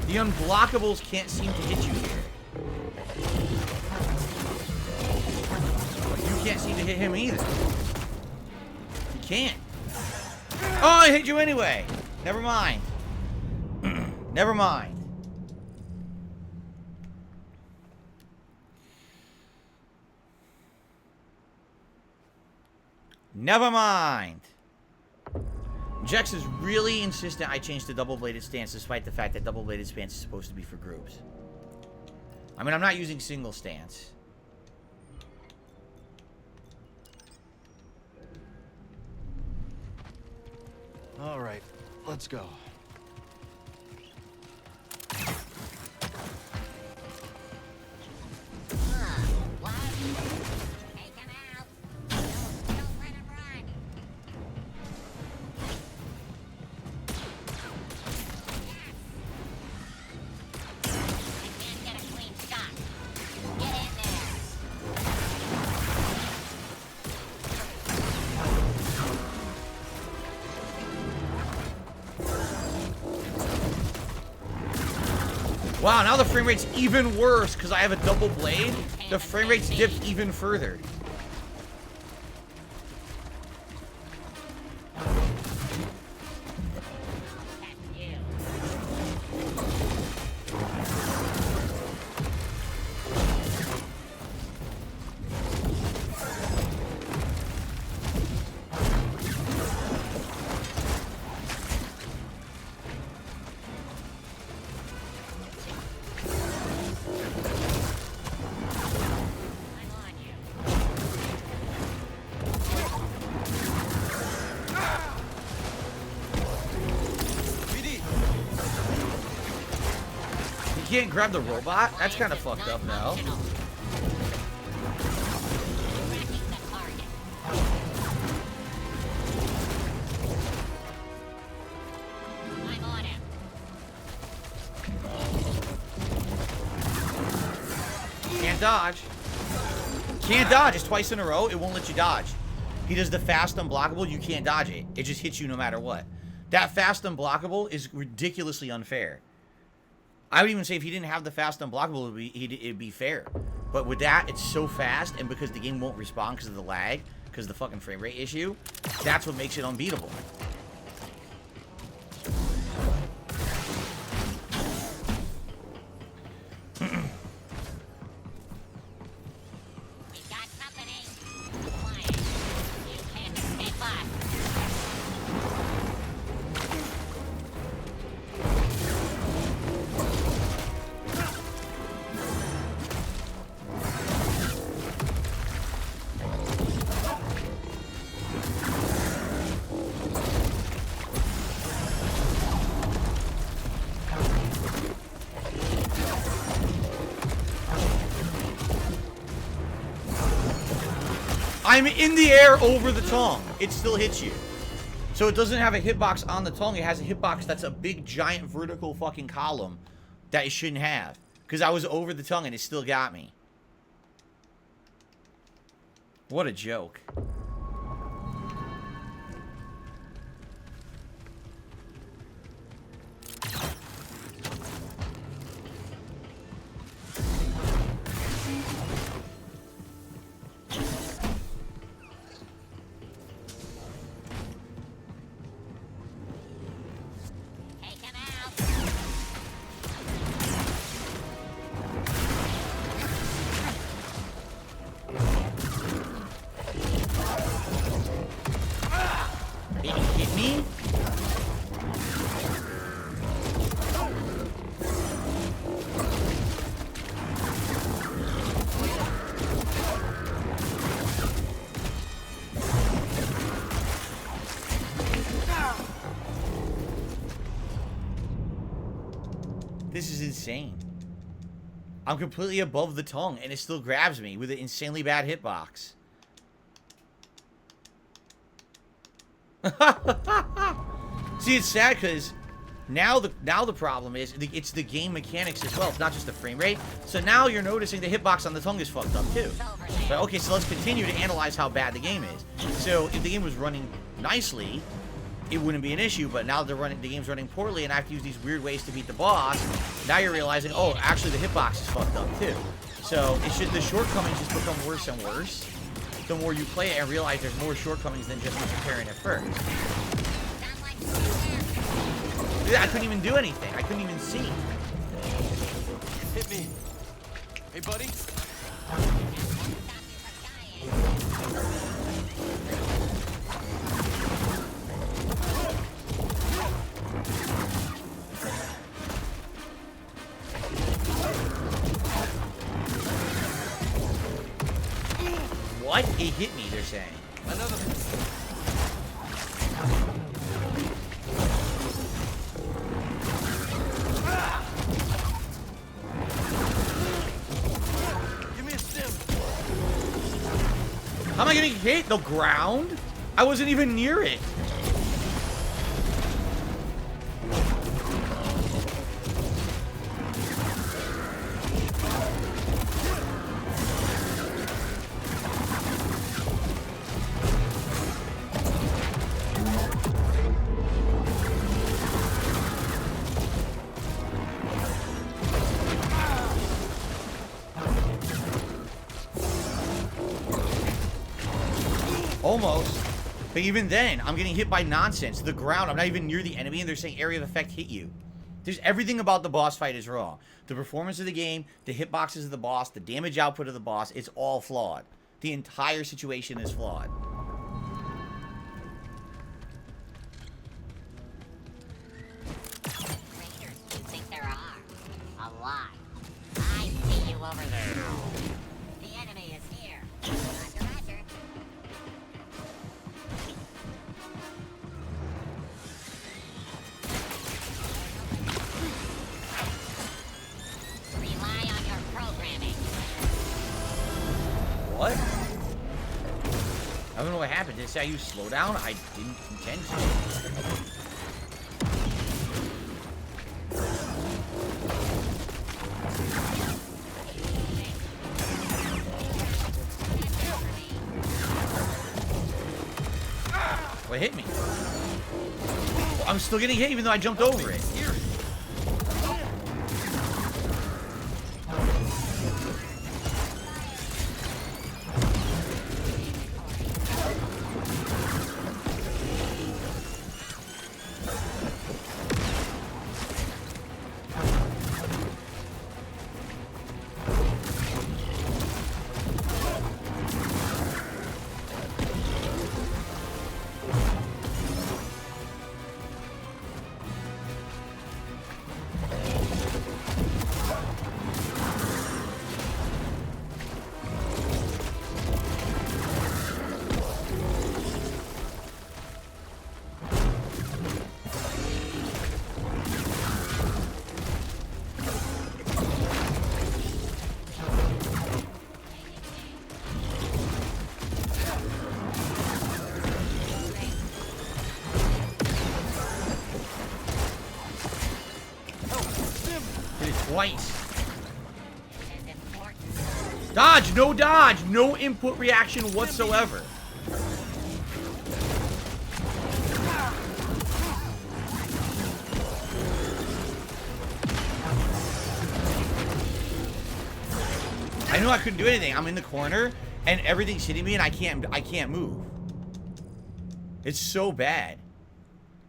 The unblockables can't seem to hit you here. You can't seem to hit him either. You can't. Oh, I hit you anyway. Never mind. Never mind. Never mind. Jex is really insistent I change to double-bladed stance despite the fact that double-bladed stance is supposed to be for groups. I mean, I'm not using single stance. All right, let's go. What? Take him out. Don't let him run. Wow, now the frame rate's even worse because I have a double blade. The frame rate's dipped even further. You can't grab the robot? That's kind of fucked up now. Can't dodge. Can't dodge. It's twice in a row. It won't let you dodge. He does the fast unblockable. You can't dodge it. It just hits you no matter what. That fast unblockable is ridiculously unfair. I would even say if he didn't have the fast unblockable, it'd be fair. But with that, it's so fast, and because the game won't respond because of the lag, because of the fucking frame rate issue, that's what makes it unbeatable. I'm in the air over the tongue. It still hits you. So it doesn't have a hitbox on the tongue. It has a hitbox that's a big, giant, vertical fucking column that it shouldn't have. Because I was over the tongue and it still got me. What a joke. This is insane. I'm completely above the tongue, and it still grabs me with an insanely bad hitbox. See, it's sad because now the problem is it's the game mechanics as well. It's not just the frame rate. So now you're noticing the hitbox on the tongue is fucked up too. But okay, so let's continue to analyze how bad the game is. So if the game was running nicely, it wouldn't be an issue, but now the game's running poorly and I have to use these weird ways to beat the boss. Now you're realizing, oh, actually the hitbox is fucked up too. So the shortcomings just become worse and worse the more you play it and realize there's more shortcomings than just preparing at first. I couldn't even do anything. I couldn't even see. Hit me. Hey, buddy. What? It hit me, they're saying. Another. Give me a stim. How am I getting hit? The ground? I wasn't even near it. Almost. But even then, I'm getting hit by nonsense. The ground, I'm not even near the enemy, and they're saying area of effect hit you. There's everything about the boss fight is wrong. The performance of the game, the hitboxes of the boss, the damage output of the boss, it's all flawed. The entire situation is flawed. Raiders, do you think there are? A lot. I see you over there. The enemy is here. Roger, roger. Rely on your programming. What? I don't know what happened. Did it say I used slowdown? I didn't intend to. What hit me? I'm still getting hit even though I jumped over it. Twice. Dodge! No dodge! No input reaction whatsoever. I knew I couldn't do anything. I'm in the corner and everything's hitting me and I can't move. It's so bad.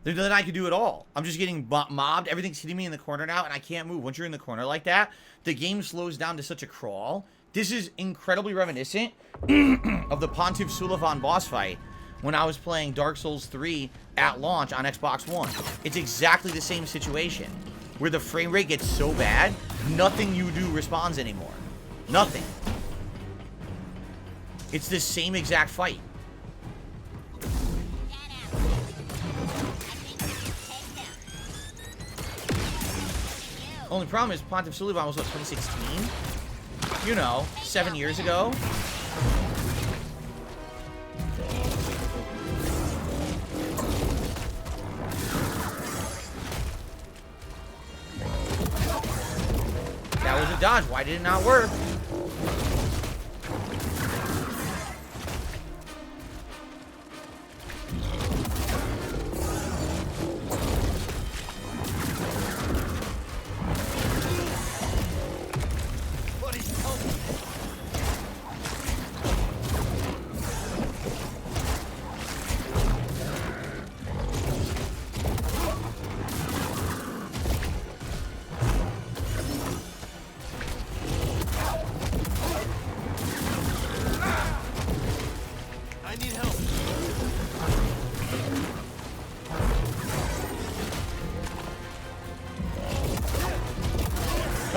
There's nothing I can do at all. I'm just getting mobbed. Everything's hitting me in the corner now, and I can't move. Once you're in the corner like that, the game slows down to such a crawl. This is incredibly reminiscent of the Pontiff Sulivan boss fight when I was playing Dark Souls 3 at launch on Xbox One. It's exactly the same situation, where the frame rate gets so bad, nothing you do responds anymore. Nothing. It's the same exact fight. Only problem is Pontiff Sulivan was what, 2016? You know, 7 years ago. That was a dodge. Why did it not work?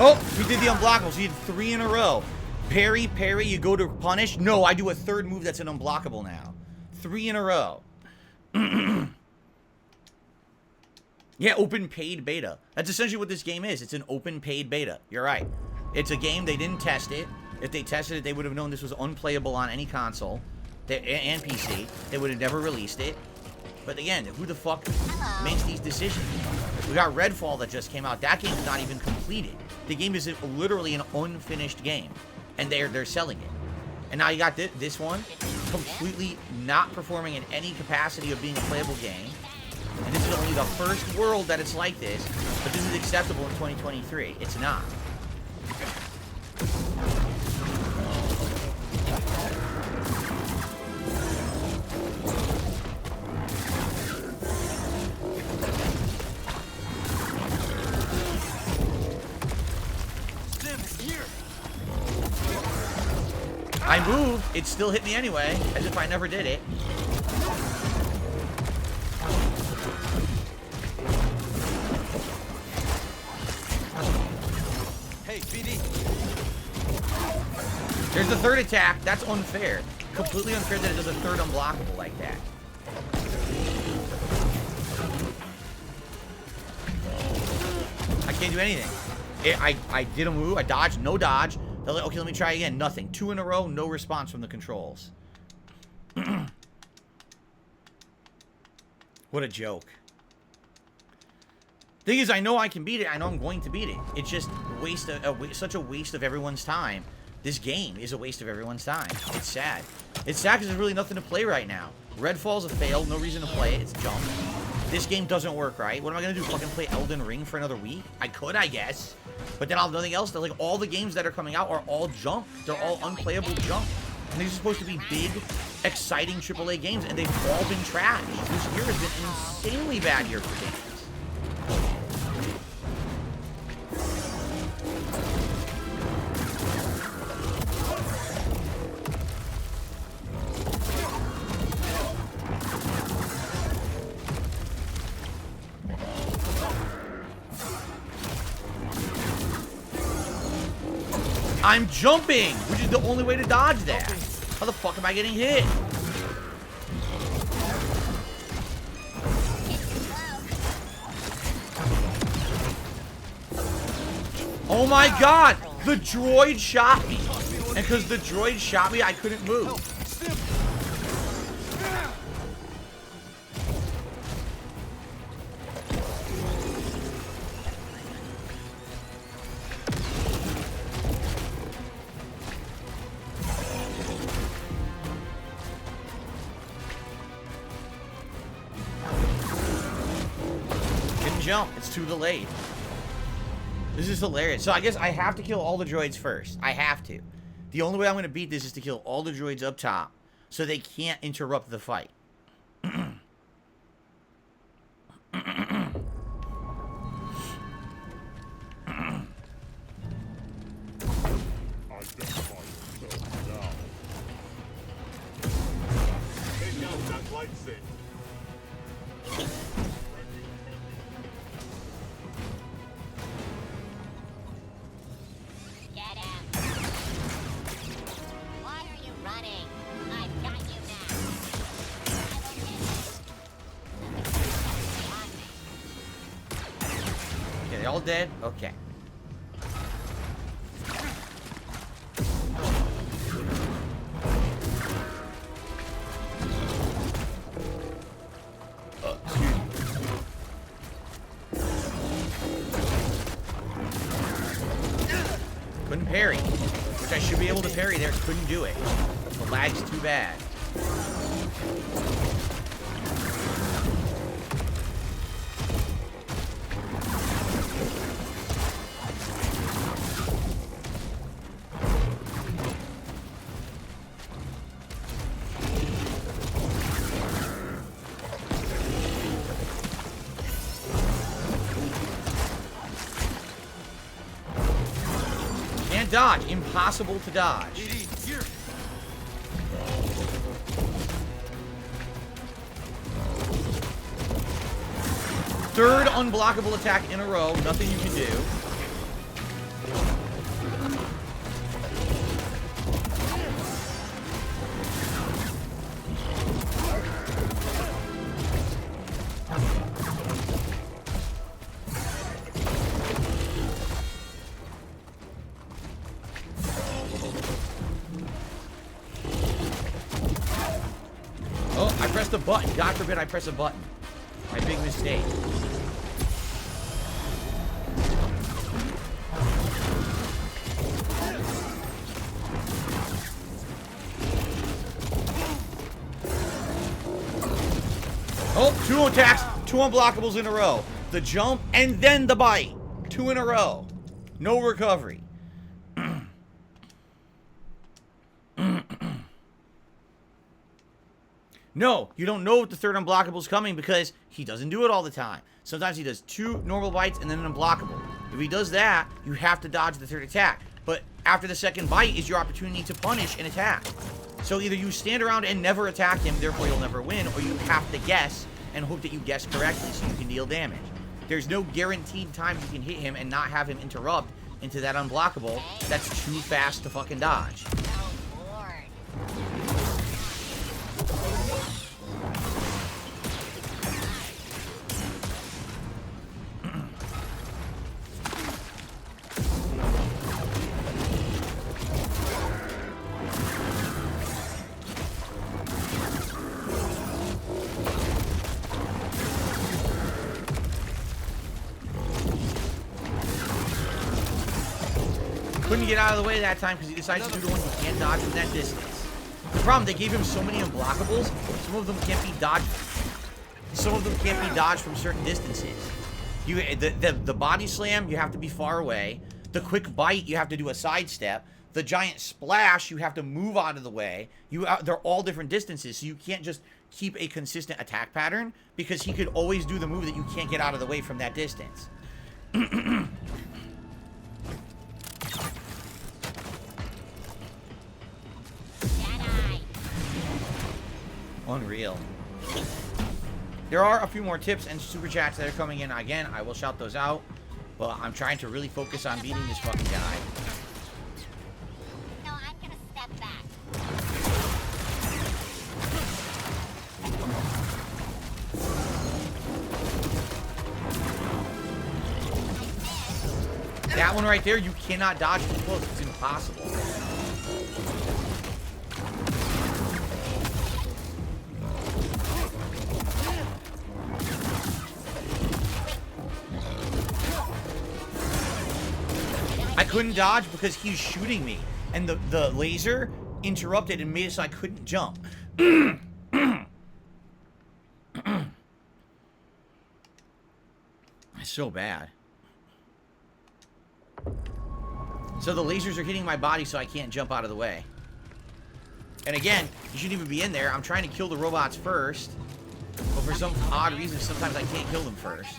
Oh, he did the unblockable. So he did 3 in a row. Parry, parry, you go to punish. No, I do a third move that's an unblockable now. 3 in a row. Yeah, open paid beta. That's essentially what this game is. It's an open paid beta. You're right. It's a game. They didn't test it. If they tested it, they would have known this was unplayable on any console and PC. They would have never released it. But again, who the fuck makes these decisions? We got Redfall that just came out. That game's not even completed. The game is literally an unfinished game. And they're selling it. And now you got this one completely not performing in any capacity of being a playable game. And this is only the first world that it's like this. But this is acceptable in 2023. It's not. I moved. It still hit me anyway, as if I never did it. Hey, BD. There's the third attack. That's unfair. Completely unfair that it does a third unblockable like that. I can't do anything. I did a move. I dodged. No dodge. They're like, okay, let me try again. Nothing. 2 in a row. No response from the controls. What a joke. Thing is, I know I can beat it. I know I'm going to beat it. It's just such a waste of everyone's time. This game is a waste of everyone's time. It's sad. It's sad because there's really nothing to play right now. Redfall's a fail. No reason to play it. It's junk. This game doesn't work right. What am I going to do? Fucking play Elden Ring for another week? I could, I guess. But then I'll have nothing else. They're like, all the games that are coming out are all junk. They're all unplayable junk. And these are supposed to be big, exciting AAA games, and they've all been trash. This year has been an insanely bad year for games. I'm jumping, which is the only way to dodge that. How the fuck am I getting hit? Oh my god! The droid shot me. And because the droid shot me, I couldn't move. Jump. It's too delayed. This is hilarious. So I guess I have to kill all the droids first. I have to. The only way I'm going to beat this is to kill all the droids up top so they can't interrupt the fight. Identify yourself now. Take out that lightsaber. Get him. Why are you running? I've got you now. I will get you. Okay, they all dead? Okay. Couldn't parry, which I should be able to parry there. Couldn't do it. The lag's too bad. Dodge. Impossible to dodge. BD, here. Third unblockable attack in a row. Nothing you can do. The button. God forbid I press a button. My big mistake. Oh, 2 attacks, 2 unblockables in a row. The jump and then the bite. 2 in a row. No recovery. No, you don't know if the third unblockable is coming because he doesn't do it all the time. Sometimes he does 2 normal bites and then an unblockable. If he does that, you have to dodge the third attack. but after the second bite is your opportunity to punish and attack. So either you stand around and never attack him, therefore you'll never win, or you have to guess and hope that you guess correctly so you can deal damage. There's no guaranteed time you can hit him and not have him interrupt into that unblockable that's too fast to fucking dodge. So bored. Couldn't get out of the way that time because he decided to do the one you can't dodge from that distance. The problem, they gave him so many unblockables, some of them can't be dodged. Some of them can't be dodged from certain distances. The body slam, you have to be far away. The quick bite, you have to do a sidestep. The giant splash, you have to move out of the way. They're all different distances, so you can't just keep a consistent attack pattern because he could always do the move that you can't get out of the way from that distance. Unreal. There are a few more tips and super chats that are coming in. Again, I will shout those out, but I'm trying to really focus on beating this fucking guy. No, I'm gonna step back. That one right there, you cannot dodge too close. It's impossible. I couldn't dodge because he's shooting me, and the laser interrupted and made it so I couldn't jump. It's so bad. So the lasers are hitting my body so I can't jump out of the way. And again, you shouldn't even be in there. I'm trying to kill the robots first, but for some odd reason, sometimes I can't kill them first.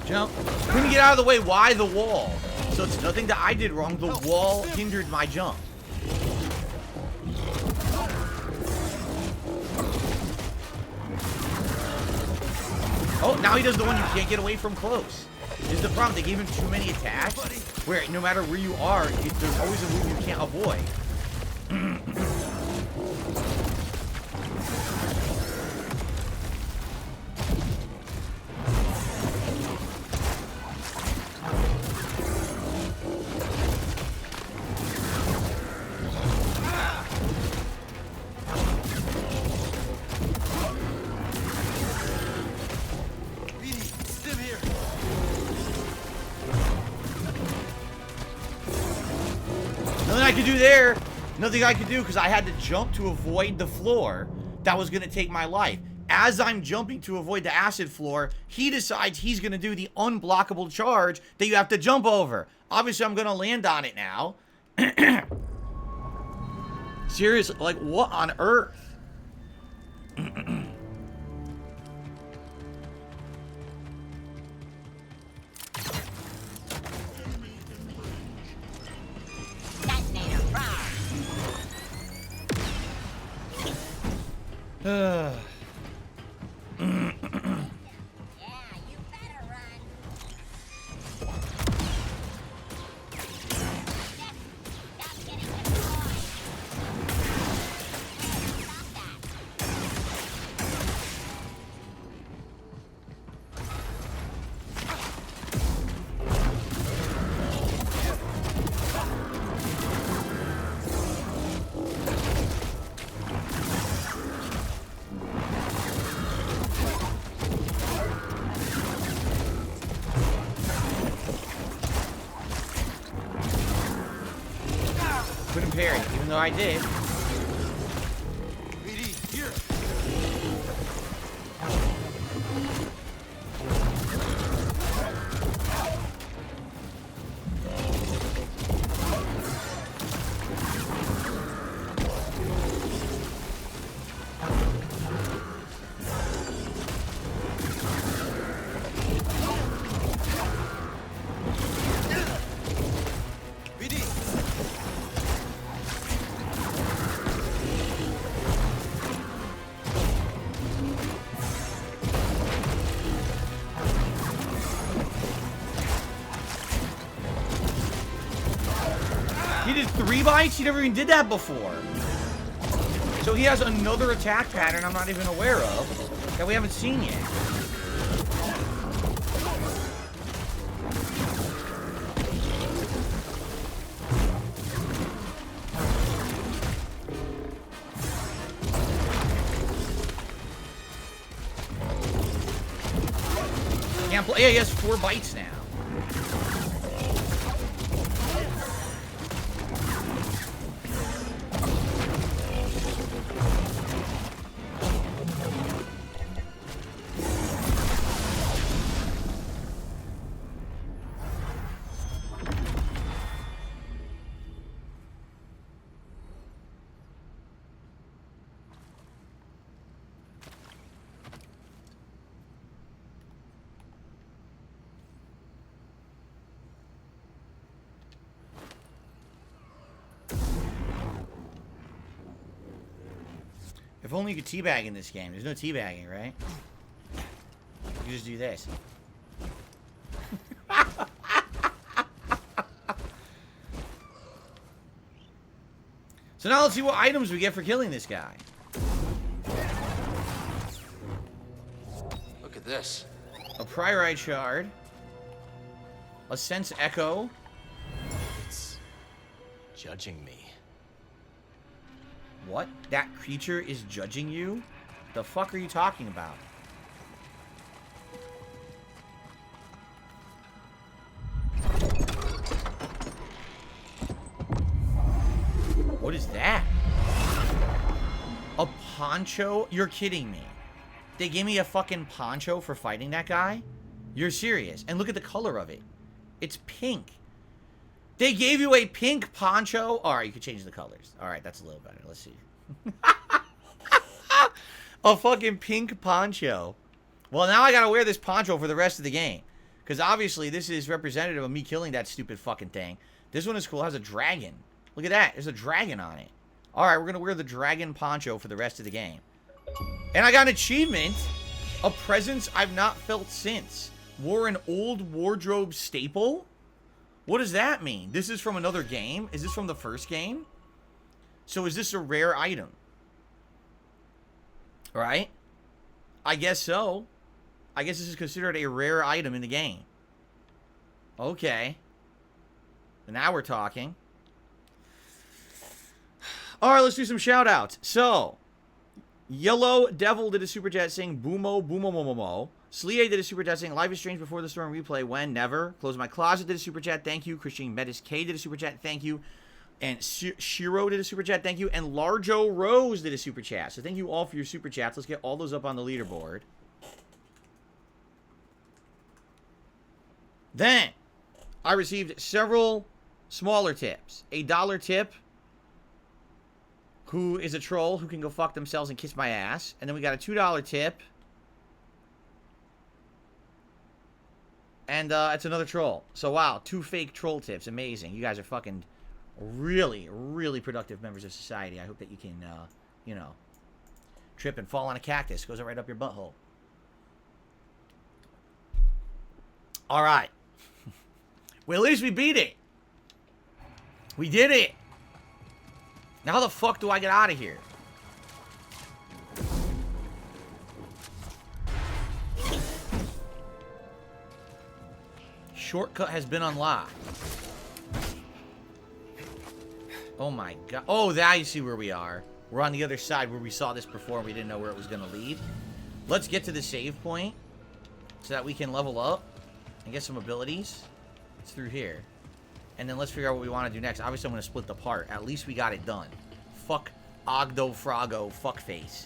Jump. Couldn't get out of the way. Why the wall? So it's nothing that I did wrong. The wall hindered my jump. Oh, now he does the one you can't get away from close. This is the problem. They gave him too many attacks where no matter where you are, there's always a move you can't avoid. Nothing I could do because I had to jump to avoid the floor that was going to take my life. As I'm jumping to avoid the acid floor, he decides he's going to do the unblockable charge that you have to jump over. Obviously, I'm going to land on it now. Seriously, like, what on earth? Yeah, you better run. Stop getting destroyed. Stop that. Couldn't parry, even though I did. BD, here. He did 3 bites? He never even did that before. So he has another attack pattern I'm not even aware of that we haven't seen yet. Can't play. Yeah, he has 4 bites now. If only you could teabag in this game. There's no teabagging, right? You just do this. So now let's see what items we get for killing this guy. Look at this. A Priorite Shard. A Sense Echo. It's judging me. What? That creature is judging you? The fuck are you talking about? What is that? A poncho? You're kidding me. They gave me a fucking poncho for fighting that guy? You're serious. And look at the color of it. It's pink. They gave you a pink poncho? Alright, you can change the colors. Alright, that's a little better. Let's see. A fucking pink poncho. Well, now I gotta wear this poncho for the rest of the game. Because obviously this is representative of me killing that stupid fucking thing. This one is cool. It has a dragon. Look at that. There's a dragon on it. Alright, we're gonna wear the dragon poncho for the rest of the game. And I got an achievement. A presence I've not felt since. Wore an old wardrobe staple? What does that mean? This is from another game? Is this from the first game? So is this a rare item? Right? I guess so. I guess this is considered a rare item in the game. Okay. Now we're talking. Alright, let's do some shout-outs. So, Yellow Devil did a super chat saying Boomo Boomo Momo Mo. Slee did a super chat saying Life is Strange Before the Storm replay. When? Never. Close My Closet did a super chat. Thank you. Christian Metis K did a super chat. Thank you. And Shiro did a super chat. Thank you. And Larjo Rose did a super chat. So thank you all for your super chats. Let's get all those up on the leaderboard. Then, I received several smaller tips. A $1 tip. Who is a troll who can go fuck themselves and kiss my ass. And then we got a $2 tip. And it's another troll. So wow, 2 fake troll tips. Amazing. You guys are fucking really, really productive members of society. I hope that you can, you know, trip and fall on a cactus. Goes right up your butthole. Alright. Well, at least we beat it. We did it. Now how the fuck do I get out of here? Shortcut has been unlocked. Oh my god. Oh, now you see where we are. We're on the other side where we saw this before and we didn't know where it was going to lead. Let's get to the save point so that we can level up and get some abilities. It's through here. And then let's figure out what we want to do next. Obviously, I'm going to split the part. At least we got it done. Fuck Oggdo Froggo fuckface.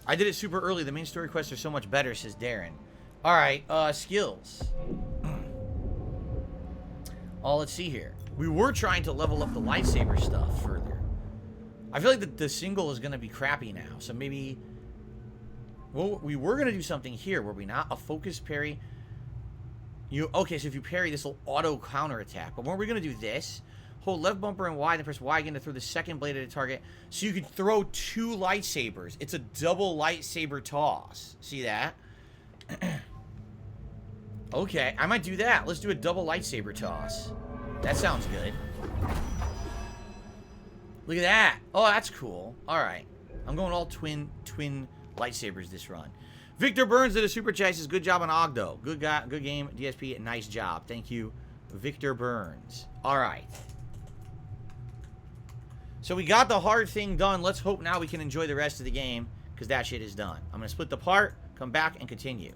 I did it super early. The main story quests are so much better, says Darren. Alright, skills. Let's see here. We were trying to level up the lightsaber stuff further. I feel like the single is going to be crappy now. So maybe... Well, we were going to do something here, were we not? A focus parry. Okay, so if you parry, this will auto counter attack. But weren't we going to do this? Hold left bumper and Y, then press Y again to throw the second blade at a target. So you could throw 2 lightsabers. It's a double lightsaber toss. See that? Okay, I might do that. Let's do a double lightsaber toss. That sounds good. Look at that. Oh, that's cool. Alright. I'm going all twin lightsabers this run. Victor Burns did a super chat. Says, good job on Oggdo. Good game, DSP. Nice job. Thank you, Victor Burns. Alright. So we got the hard thing done. Let's hope now we can enjoy the rest of the game, because that shit is done. I'm going to split the part, come back, and continue.